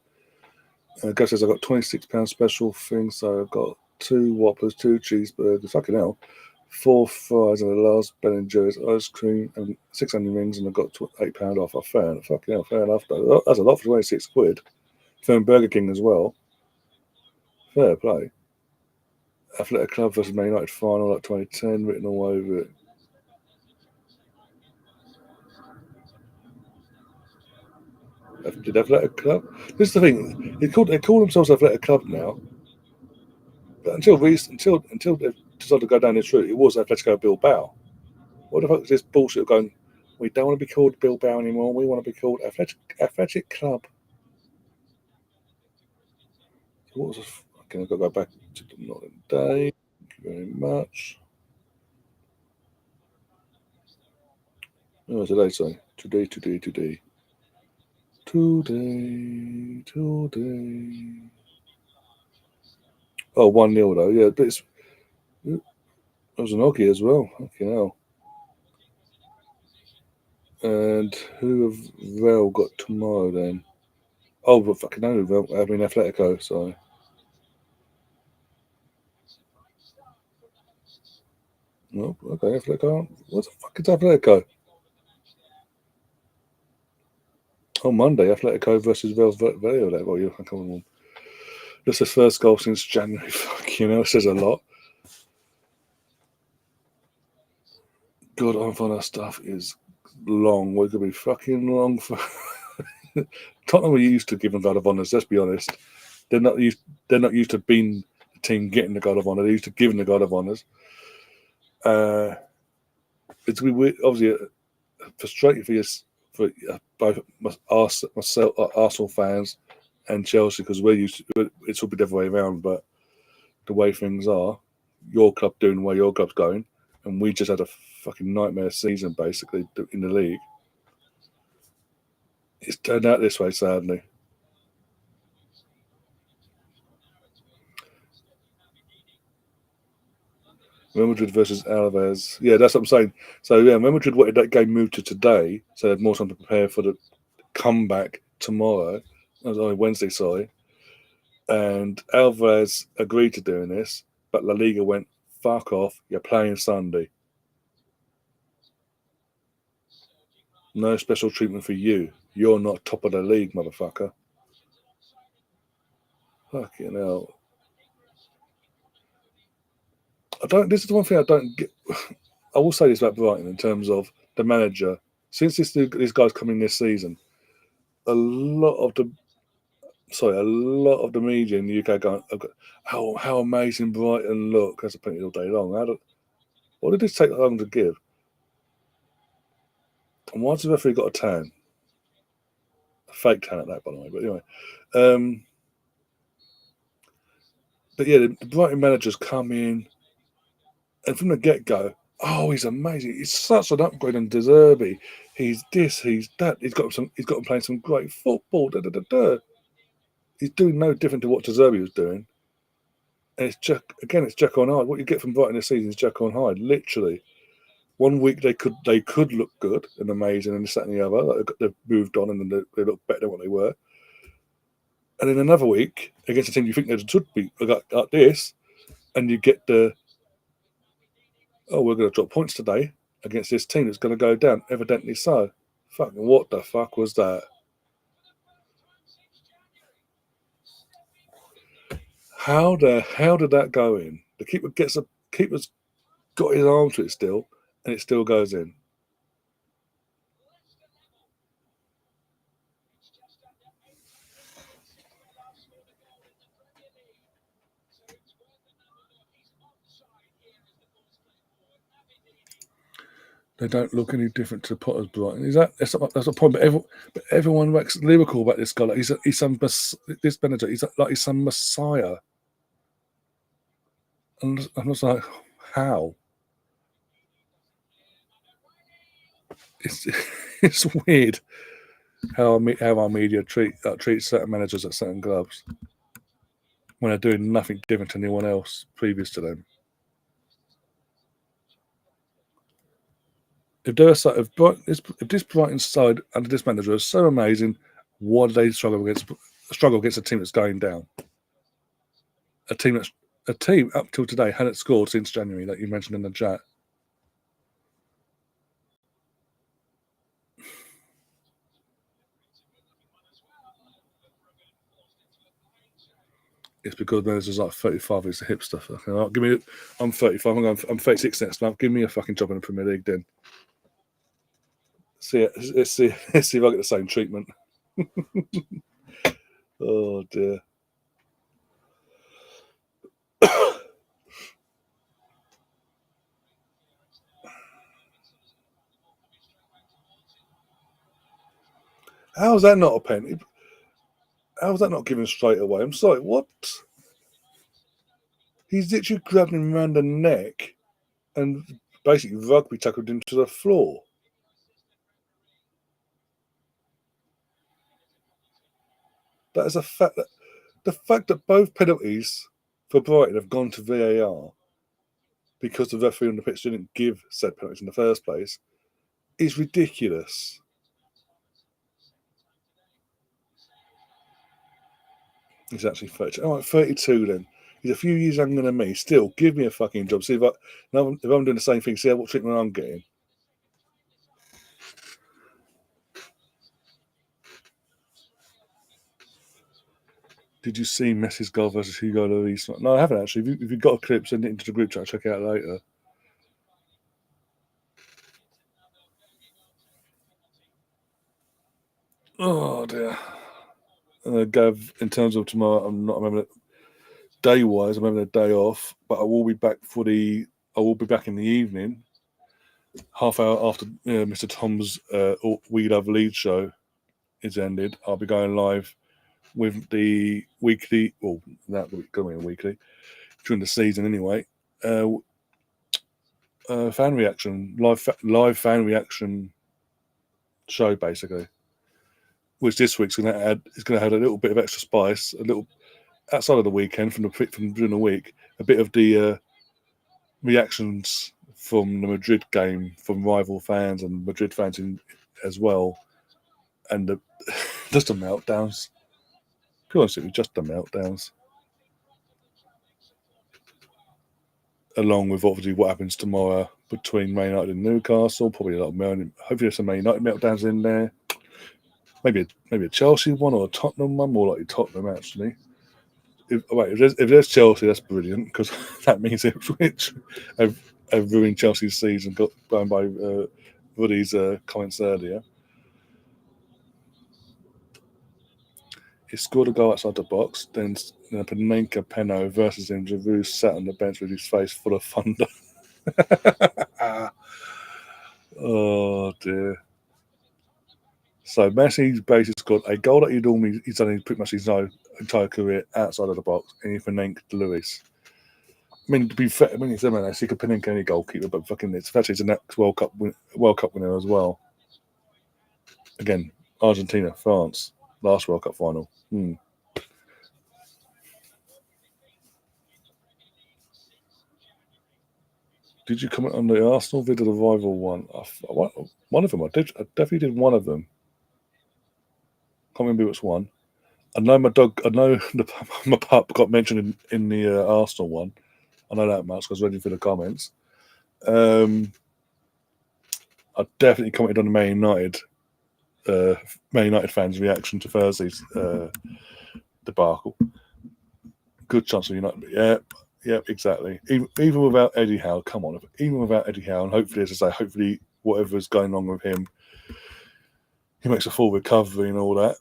Go says I got £26 special thing, so I've got 2 Whoppers, 2 cheeseburgers, fucking hell, 4 fries, and a last Ben & Jerry's ice cream, and 6 onion rings, and I got £8 off. Fair enough. That's a lot for £26. From Burger King as well. Fair play. Athletic Club versus Man United final, like 2010, written all over it. Did Athletic Club? This is the thing. They call themselves Athletic Club now, but until they decided to go down this route, it was Atletico Bilbao. What the fuck is this bullshit of going? We don't want to be called Bilbao anymore. We want to be called Athletic Club. What was this? Okay, I've got to go back to the modern day. Thank you very much. What did they say? Today. Oh, 1-0 though. Yeah, but it was an Oggy as well. Okay, hell. And who have Real got tomorrow then? Oh, but fucking no, Real. I mean Atletico. So. No, okay, Atletico. What the fuck is Atletico? On Monday, Atletico versus Valladolid. Well, you come on. That's his first goal since January. Fuck, it says a lot. God, I find that stuff is long. What could be fucking long for? Tottenham were used to giving God of Honours. Let's be honest. They're not used. They're not used to being the team getting the God of Honour. They're used to giving the God of Honours. It's obviously frustrating for both myself, Arsenal fans, and Chelsea, because we're used to it. It's all be the other way around. But the way things are, your club doing where your club's going, and we just had a fucking nightmare season basically in the league. It's turned out this way, sadly. Real Madrid versus Alves. Yeah, that's what I'm saying. So yeah, Real Madrid wanted that game moved to today, so they had more time to prepare for the comeback tomorrow. That was only Wednesday, sorry. And Alvarez agreed to doing this, but La Liga went, fuck off, you're playing Sunday. No special treatment for you. You're not top of the league, motherfucker. Fucking hell. This is the one thing I don't get. I will say this about Brighton in terms of the manager. Since this guy's coming this season, a lot of the media in the UK going, how amazing Brighton look. That's a plenty all day long. What did this take that long to give? And why has the referee got a tan? A fake tan at that, by the way. But anyway, but yeah, the Brighton managers come in, and from the get go, oh, he's amazing. He's such an upgrade on De Zerbi. He's this, he's that. He's got him playing some great football. Da, da, da, da. He's doing no different to what De Zerbi was doing. And it's Jack on Hyde. What you get from Brighton this season is Jack on Hyde. Literally, one week they could look good and amazing, and this, that, and the other. Like they've moved on and they look better than what they were. And then another week against a team you think they should be like this, and you get we're going to drop points today against this team that's going to go down. Evidently so. Fucking what the fuck was that? How the hell did that go in? The keeper's got his arm to it still, and it still goes in. They don't look any different to Potter's Brighton. That's the point. But everyone makes lyrical about this guy. Like he's some this manager. He's some messiah. And I'm just like, how? It's it's weird how our media treats certain managers at certain clubs when they're doing nothing different to anyone else previous to them. If this Brighton side under this manager is so amazing, why do they struggle against a team that's going down? A team up till today hadn't scored since January, like you mentioned in the chat. It's because managers like 35 is a hipster. I'm 35. I'm 36 next month. Give me a fucking job in the Premier League then. Let's see if I get the same treatment. Oh dear. How's that not a penalty? How's that not given straight away? I'm sorry, what? He's literally grabbed him around the neck and basically rugby tackled him to the floor. That is a fact. The fact that both penalties for Brighton have gone to VAR because the referee on the pitch didn't give said penalties in the first place is ridiculous. He's actually 32. All right, 32 then. He's a few years younger than me. Still, give me a fucking job. See if I'm doing the same thing, see what treatment I'm getting. Did you see Messi's goal versus Hugo Lloris? No, I haven't actually. If you've got a clip, send it into the group chat. I'll check it out later. Oh dear. Gav, in terms of tomorrow, I'm not remembering it. Day-wise, I'm having a day off, but I will be back in the evening, half hour after Mr. Tom's We Love Leeds show is ended. I'll be going live with the weekly. Well, that will be going weekly. during the season anyway. Fan reaction, live fan reaction show basically, which this week's going to add a little bit of extra spice, a little outside of the weekend from during the week, a bit of the reactions from the Madrid game from rival fans and Madrid fans as well, and just the meltdowns. To be honest with you, just the meltdowns. Along with obviously what happens tomorrow between Man United and Newcastle, probably a lot of hopefully there's some Man United meltdowns in there. Maybe a Chelsea one or a Tottenham one, more likely Tottenham actually. If there's Chelsea, that's brilliant because that means Ipswich have ruined Chelsea's season, going by Woody's comments earlier. He scored a goal outside the box, then Panenka Peno versus him. Giroud sat on the bench with his face full of thunder. Oh dear. So Messi's basically scored a goal that he's done in pretty much his entire career outside of the box, and he Panenka Lewis. I mean, to be fair, he said, man, he could Panenka any goalkeeper, but fucking it's a next World Cup winner as well. Again, Argentina, France, last World Cup final. Did you comment on the Arsenal video, the rival one? One of them. I definitely did one of them. Can't remember which one. I know my pup got mentioned in the Arsenal one. I know that much because I was ready for the comments. I definitely commented on the Man United fans' reaction to Thursday's debacle. Good chance of United. Yeah, exactly. Even without Eddie Howe, come on. Even without Eddie Howe, and hopefully, as I say, hopefully whatever's going on with him, he makes a full recovery and all that.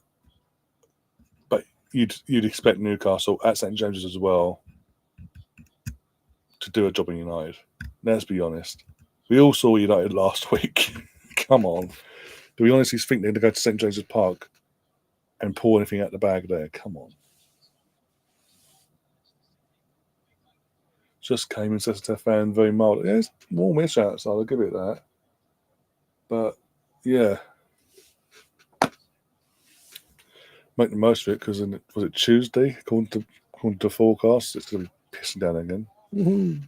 But you'd expect Newcastle at St James's as well to do a job in United. Let's be honest. We all saw United last week. Come on. Do we honestly think they're going to go to St James's Park and pull anything out the bag there? Come on. Just came in, says to fan, very mild. Yeah, it's warmish outside, I'll give it that. But, yeah. Make the most of it because was it Tuesday? According to the forecast, it's going to be pissing down again. Woo-hoo.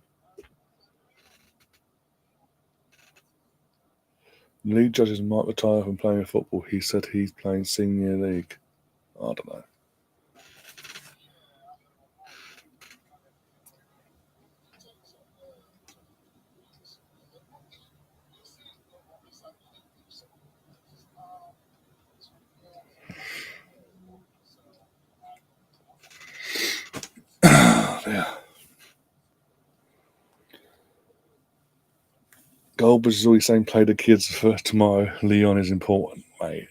League judges might retire from playing football. He said he's playing senior league. I don't know. Yeah. Goldberg is always saying play the kids for tomorrow. Leon is important, mate.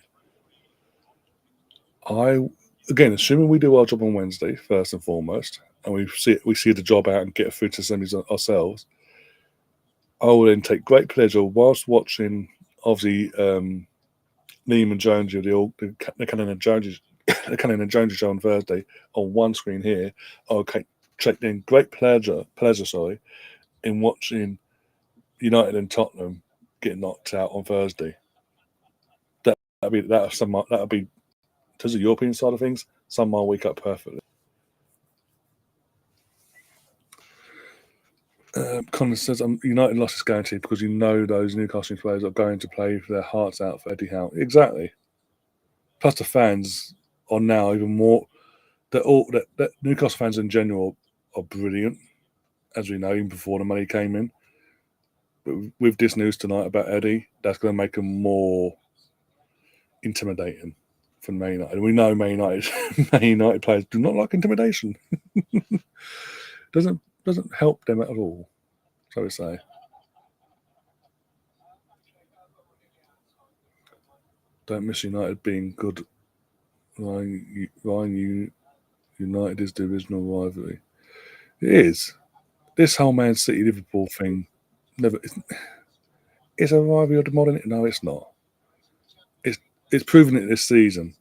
Again, assuming we do our job on Wednesday first and foremost, and we see the job out and get through to semis ourselves, I will then take great pleasure whilst watching, obviously, Liam and Jones, the Cannon and Jones, the Cannon and Jones show on Thursday on one screen here. I'll take then great pleasure, in watching United and Tottenham get knocked out on Thursday. That'll be in terms of the European side of things, sum my week up perfectly. Connor says, United loss is guaranteed because you know those Newcastle players are going to play their hearts out for Eddie Howe. Exactly. Plus, the fans are now even more. That Newcastle fans in general are brilliant, as we know, even before the money came in. But with this news tonight about Eddie, that's going to make them more intimidating for Man United. And we know Man United players do not like intimidation. Doesn't help them at all, so we say. Don't miss United being good. Ryan, United is the original rivalry. It is. This whole Man City Liverpool thing never. It's a rivalry of the modern. No, it's not. It's proven it this season.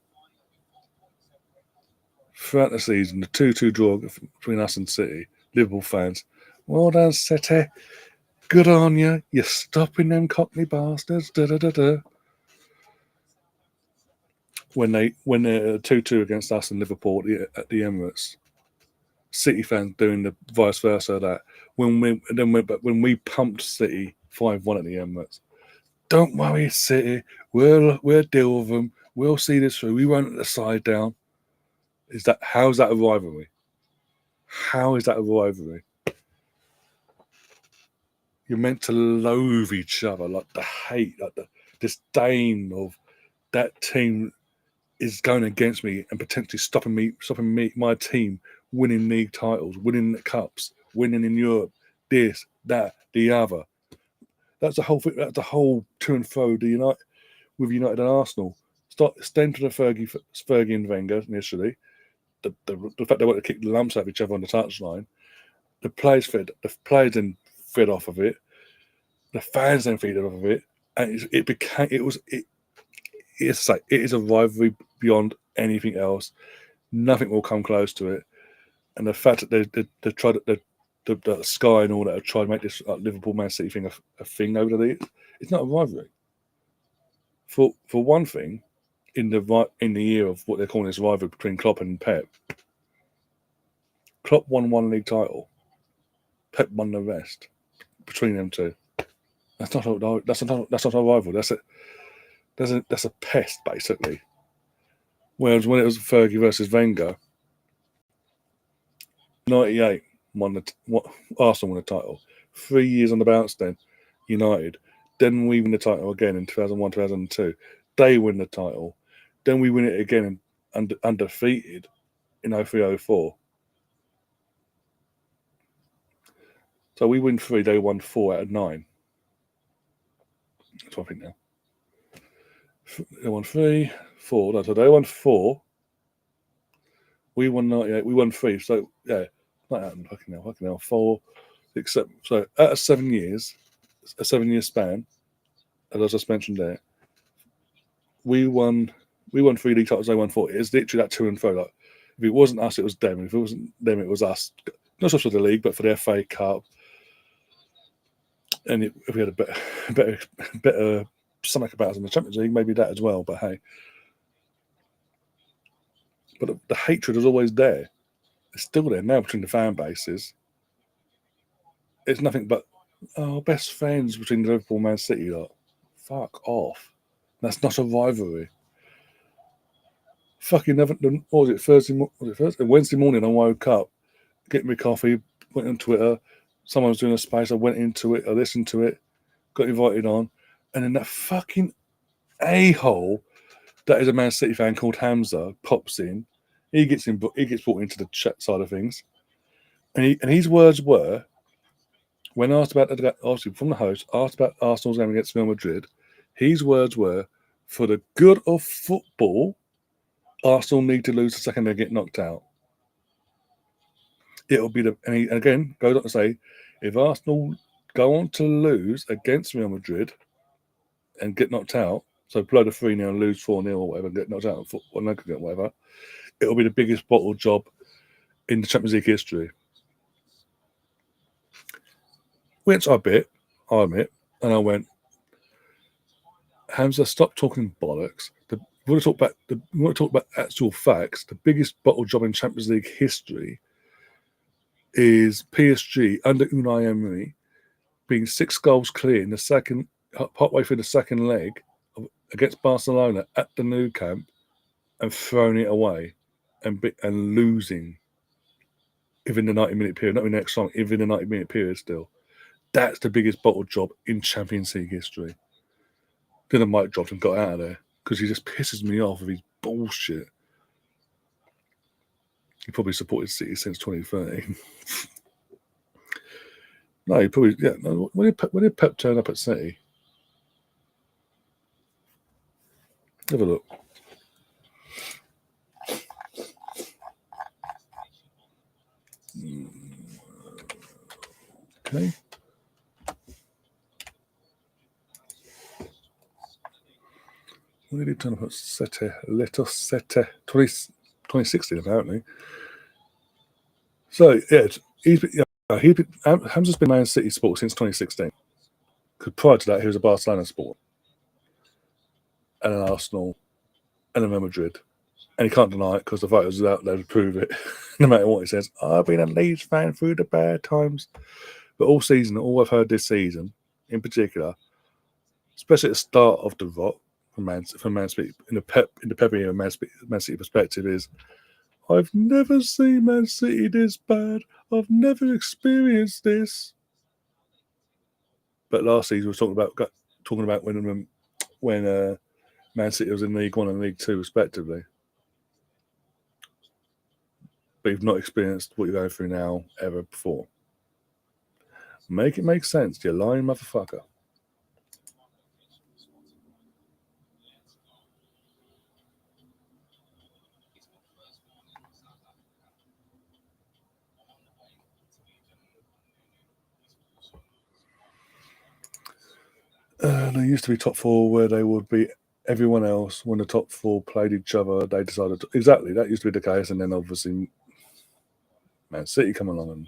Throughout the season, the 2-2 draw between us and City, Liverpool fans. Well done, City. Good on you. You're stopping them Cockney bastards. Da, da, da, da. When they're 2-2 against us in Liverpool at the Emirates, City fans doing the vice versa of that. When we pumped City 5-1 at the Emirates. Don't worry, City. We'll deal with them. We'll see this through. We won't let the side down. How's that a rivalry? How is that a rivalry? You're meant to loathe each other, like the hate, like the disdain of that team is going against me and potentially stopping me, my team winning league titles, winning the cups, winning in Europe, this, that, the other. That's the whole thing. That's the whole to and fro with United and Arsenal. Stand to the Fergie and Wenger initially. The fact they want to kick the lumps out of each other on the touchline. The players then fed off of it. The fans then feed off of it, and it is a rivalry beyond anything else. Nothing will come close to it. And the fact that they tried the Sky and all that have tried to make this Liverpool Man City thing a thing over the years, it's not a rivalry. For one thing, in the year of what they're calling this rivalry between Klopp and Pep, Klopp won one league title, Pep won the rest between them two. That's not a rivalry. That's a pest basically. Whereas when it was Fergie versus Wenger, 98 Arsenal won the title. 3 years on the bounce then, United. Then we win the title again in 2001, 2002. They win the title. Then we win it again undefeated in 03, 04. So we win 3, they won 4 out of 9. That's what I think now. They won 3, 4. No, so they won 4. We won 98. We won 3. So, yeah, that happened. Fucking hell. 4, 6, 7. So, out of 7 years, a 7-year span, as I just mentioned there, we won 3 league titles, they won 4. It's literally that to and fro. Like, if it wasn't us, it was them. If it wasn't them, it was us. Not just for the league, but for the FA Cup. And if we had a better stomach about us in the Champions League, maybe that as well. But hey, but the hatred is always there. It's still there now between the fan bases. It's nothing but best friends between Liverpool and Man City. Like, fuck off. That's not a rivalry. Fucking never. What was it Wednesday morning, I woke up, getting me coffee, went on Twitter. Someone was doing a space. I went into it. I listened to it. Got invited on, and then that fucking a-hole that is a Man City fan called Hamza pops in. He gets brought into the chat side of things, and his words were, when asked about obviously from the host, asked about Arsenal's game against Real Madrid, his words were, for the good of football, Arsenal need to lose the second they get knocked out. It'll be and again goes on to say, if Arsenal go on to lose against Real Madrid and get knocked out, so blow the 3-0, lose 4-0 or whatever, get knocked out or aggregate, whatever, it'll be the biggest bottle job in the Champions League history. Which I admit, and I went, Hamza, stop talking bollocks. We want to talk about actual facts. The biggest bottle job in Champions League history is PSG under Unai Emery being 6 goals clear in the second, partway through the second leg against Barcelona at the Nou Camp, and throwing it away and losing within the 90-minute period, not in the next time, within the 90-minute period still. That's the biggest bottle job in Champions League history. Then the mic dropped and got out of there because he just pisses me off with his bullshit. He probably supported City since 2013. No, he probably, yeah. No, when did Pep turn up at City? Have a look. Okay. When did he turn up at City? Little City. 2016, apparently. So, yeah, Hamza's been Man City sport since 2016. Because prior to that, he was a Barcelona sport, and an Arsenal, and a Real Madrid. And he can't deny it because the voters are out there to prove it, no matter what he says. I've been a Leeds fan through the bad times. But all season, all I've heard this season, in particular, especially at the start of the rot from Man City, in the Pep era Man City perspective, is I've never seen Man City this bad. I've never experienced this. But last season, we were talking about when Man City was in League One and League Two, respectively. But you've not experienced what you're going through now ever before. Make it make sense, you lying motherfucker. There used to be top four where they would be everyone else. When the top four played each other, they decided to, exactly that used to be the case, and then obviously Man City come along and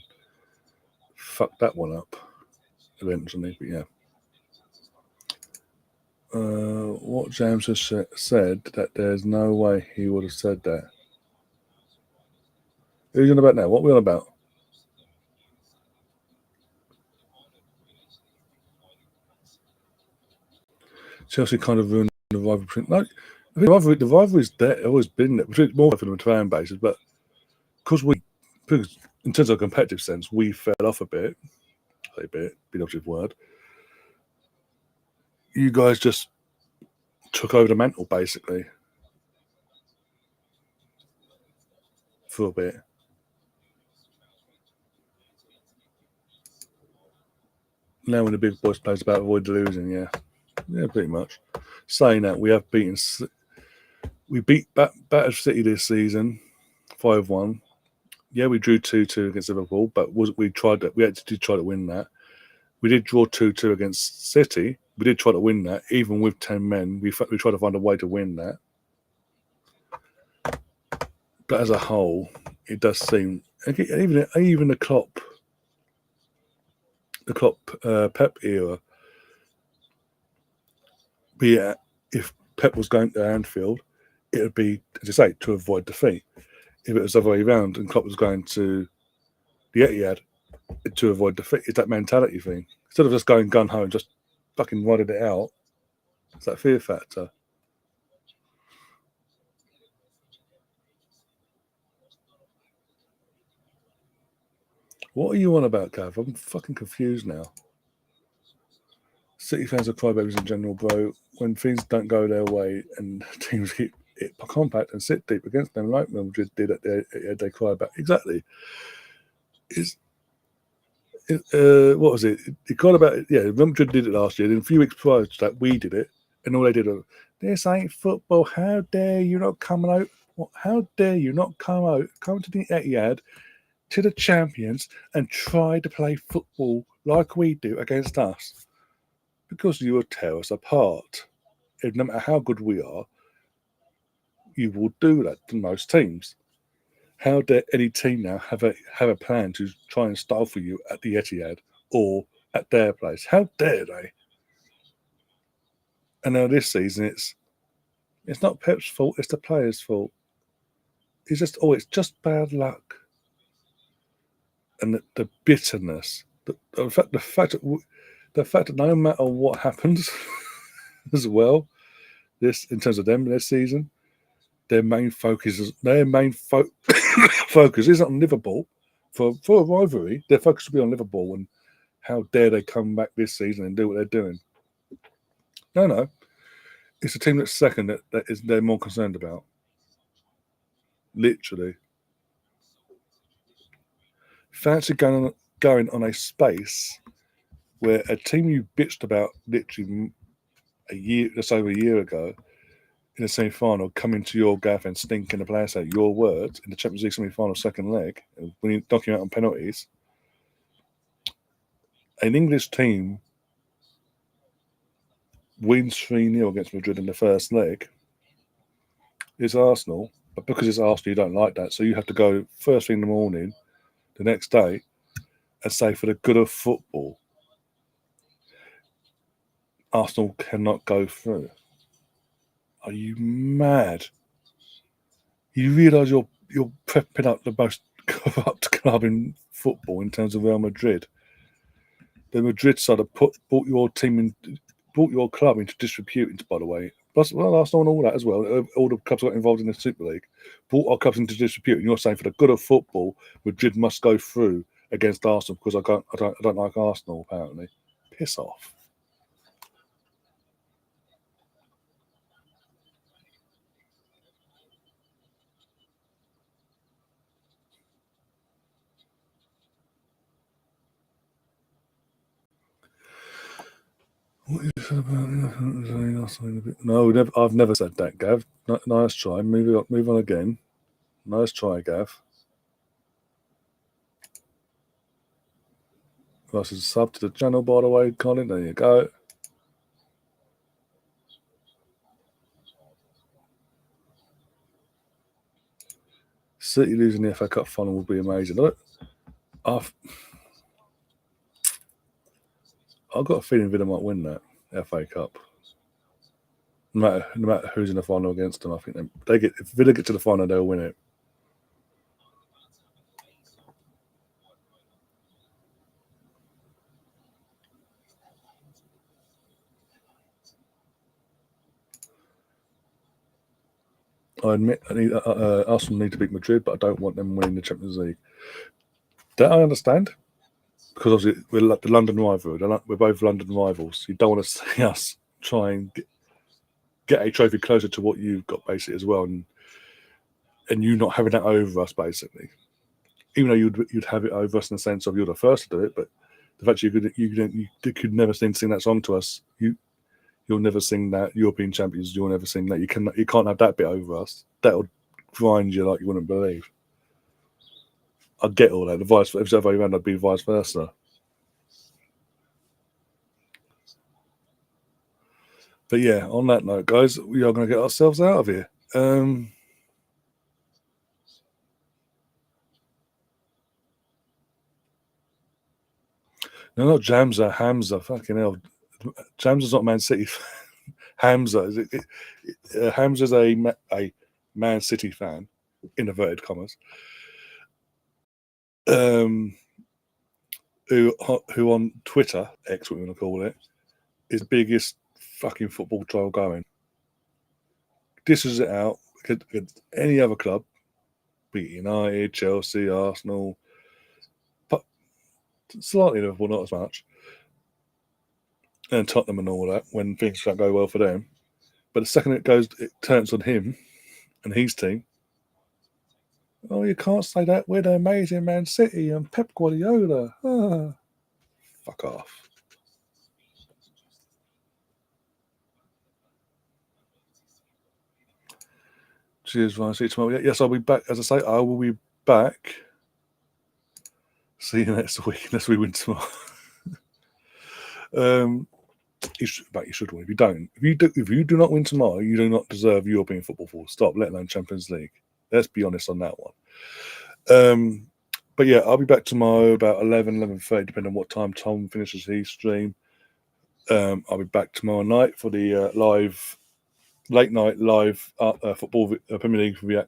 fucked that one up eventually. But yeah, what James has said that there's no way he would have said that. Who's on about now? What are we on about? Chelsea kind of ruined the rivalry. No, the rivalry's there, always been there, more for the fan bases, but because in terms of competitive sense, we fell off a bit, be the operative word. You guys just took over the mantle, basically, for a bit. Now when the big boys plays about avoid losing, yeah, pretty much. Saying that, we beat battered City this season, 5-1. Yeah, we drew 2-2 against Liverpool, but we actually did try to win that. We did draw 2-2 against City. We did try to win that, even with 10 men. We tried to find a way to win that. But as a whole, it does seem even the Klopp Pep era. Be it if Pep was going to Anfield, it would be, as you say, to avoid defeat. If it was the other way around and Klopp was going to the Etihad to avoid defeat, it's that mentality thing. Instead of just going gun ho and just fucking riding it out, it's that fear factor. What are you on about, Gav? I'm fucking confused now. City fans are crybabies in general, bro. When things don't go their way and teams keep it compact and sit deep against them, like Real Madrid did they cry about. Exactly. What was it? It got about it. Yeah, Real Madrid did it last year. Then a few weeks prior to that, we did it, and all they did was, "This ain't football. How dare you not come out? How dare you not come to the Etihad, to the champions, and try to play football like we do against us? Because you will tear us apart. No matter how good we are, you will do that to most teams. How dare any team now have a plan to try and stifle you at the Etihad or at their place? How dare they?" And now this season, it's not Pep's fault; it's the players' fault. It's just bad luck, and the bitterness, the fact that no matter what happens, as well, this in terms of them this season, their main focus is on Liverpool. For a rivalry, their focus will be on Liverpool, and how dare they come back this season and do what they're doing? No, it's a team that's second they're more concerned about. Literally, fancy going on a space where a team you bitched about literally just over a year ago in the semi-final come into your gaff and stink in the players out your words in the Champions League semi-final second leg when you're knocking out on penalties. An English team wins 3-0 against Madrid in the first leg. It's Arsenal, but because it's Arsenal, you don't like that, so you have to go first thing in the morning the next day and say for the good of football, Arsenal cannot go through. Are you mad? You realise you're prepping up the most corrupt club in football in terms of Real Madrid. The Madrid side have brought your club into disrepute, by the way. Plus, well, Arsenal and all that as well. All the clubs got involved in the Super League brought our clubs into disrepute. And you're saying for the good of football, Madrid must go through against Arsenal because I don't like Arsenal. Apparently, piss off. What you said about no, I've never said that, Gav. Nice try. Move on again. Nice try, Gav. That's a sub to the channel, by the way, Colin. There you go. City losing the FA Cup final would be amazing. I've got a feeling Villa might win that FA Cup. No matter who's in the final against them, I think if Villa get to the final, they'll win it. I admit Arsenal need to beat Madrid, but I don't want them winning the Champions League. That I understand, because obviously we're the London rival. We're both London rivals. You don't want to see us try and get a trophy closer to what you've got, basically, as well, and you not having that over us, basically. Even though you'd have it over us in the sense of you're the first to do it, but the fact you could never sing that song to us. You'll never sing that European Champions. You'll never sing that. You can't have that bit over us. That'll grind you like you wouldn't believe. I get all that. If it's the other way around, I'd be vice versa. But yeah, on that note, guys, we are going to get ourselves out of here. No, not Jamza, Hamza. Fucking hell. Jamza's not Man City. Hamza. Hamza's a Man City fan, in inverted commas. Who on Twitter, X, what we want to call it, is the biggest fucking football troll going. Dishes it out against any other club, be it United, Chelsea, Arsenal, but slightly Liverpool, not as much, and Tottenham and all that, when things don't go well for them. But the second it turns on him and his team, oh, you can't say that. We're the amazing Man City and Pep Guardiola. Fuck off. Cheers, Ryan. See you tomorrow. Yes, I'll be back. As I say, I will be back. See you next week, unless we win tomorrow. You should win. If you do not win tomorrow, you do not deserve European football. Full stop. Let alone Champions League. Let's be honest on that one. But yeah, I'll be back tomorrow about 11:30, depending on what time Tom finishes his stream. I'll be back tomorrow night for the late night live football Premier League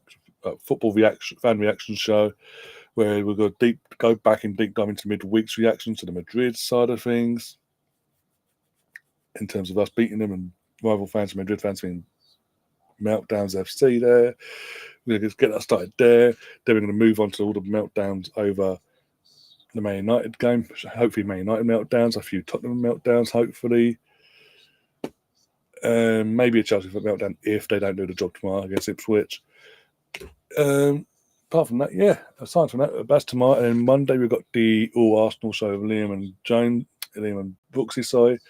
football fan reaction show, where we're going to go back and deep dive into midweek's reactions to the Madrid side of things, in terms of us beating them and rival fans and Madrid fans being Meltdowns FC there. We're going to get that started there. Then we're going to move on to all the meltdowns over the Man United game. Hopefully Man United meltdowns, a few Tottenham meltdowns, hopefully. Maybe a Chelsea meltdown if they don't do the job tomorrow against Ipswich. Apart from that, yeah, aside from that, that's tomorrow. And Monday we've got the All Arsenal show with Liam and Brooksy, sorry.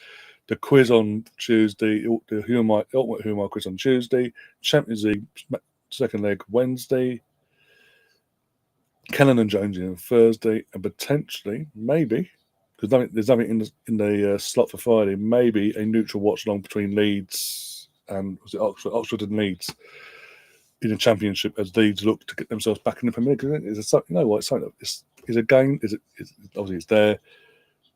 The quiz on Tuesday, the Ultimate Who Am I quiz on Tuesday, Champions League second leg Wednesday, Cannon and Jonesy on Thursday, and potentially, maybe, because there's nothing in the slot for Friday, maybe a neutral watch along between Leeds and Oxford and Leeds in the Championship, as Leeds look to get themselves back in the Premier League. You know what? It's again, obviously it's there.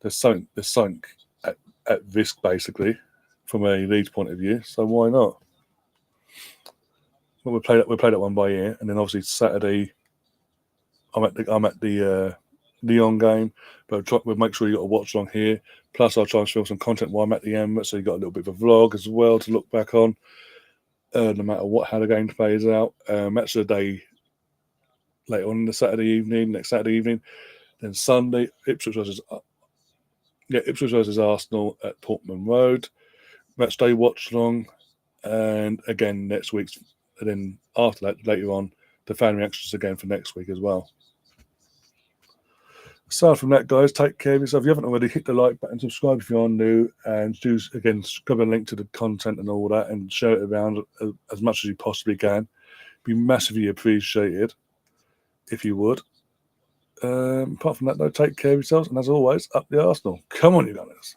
There's something at risk basically from a Leeds point of view. So why not? Well, we play that one by ear, and then obviously Saturday, I'm at the Lyon game, but we'll make sure you got a watch along here. Plus, I'll try and film some content while I'm at the Emirates, so you got a little bit of a vlog as well to look back on. No matter how the game plays out, match of the day later on next Saturday evening, then Sunday Ipswich versus Arsenal at Portman Road. Match day watch along, and again next week's, and then after that later on the fan reactions again for next week as well. Aside from that, guys, take care of yourself. If you haven't already, hit the like button, subscribe if you're new, and do again grab a link to the content and all that, and share it around as much as you possibly can. Be massively appreciated if you would. Apart from that, though, take care of yourselves, and as always, up the Arsenal. Come on, you gunners.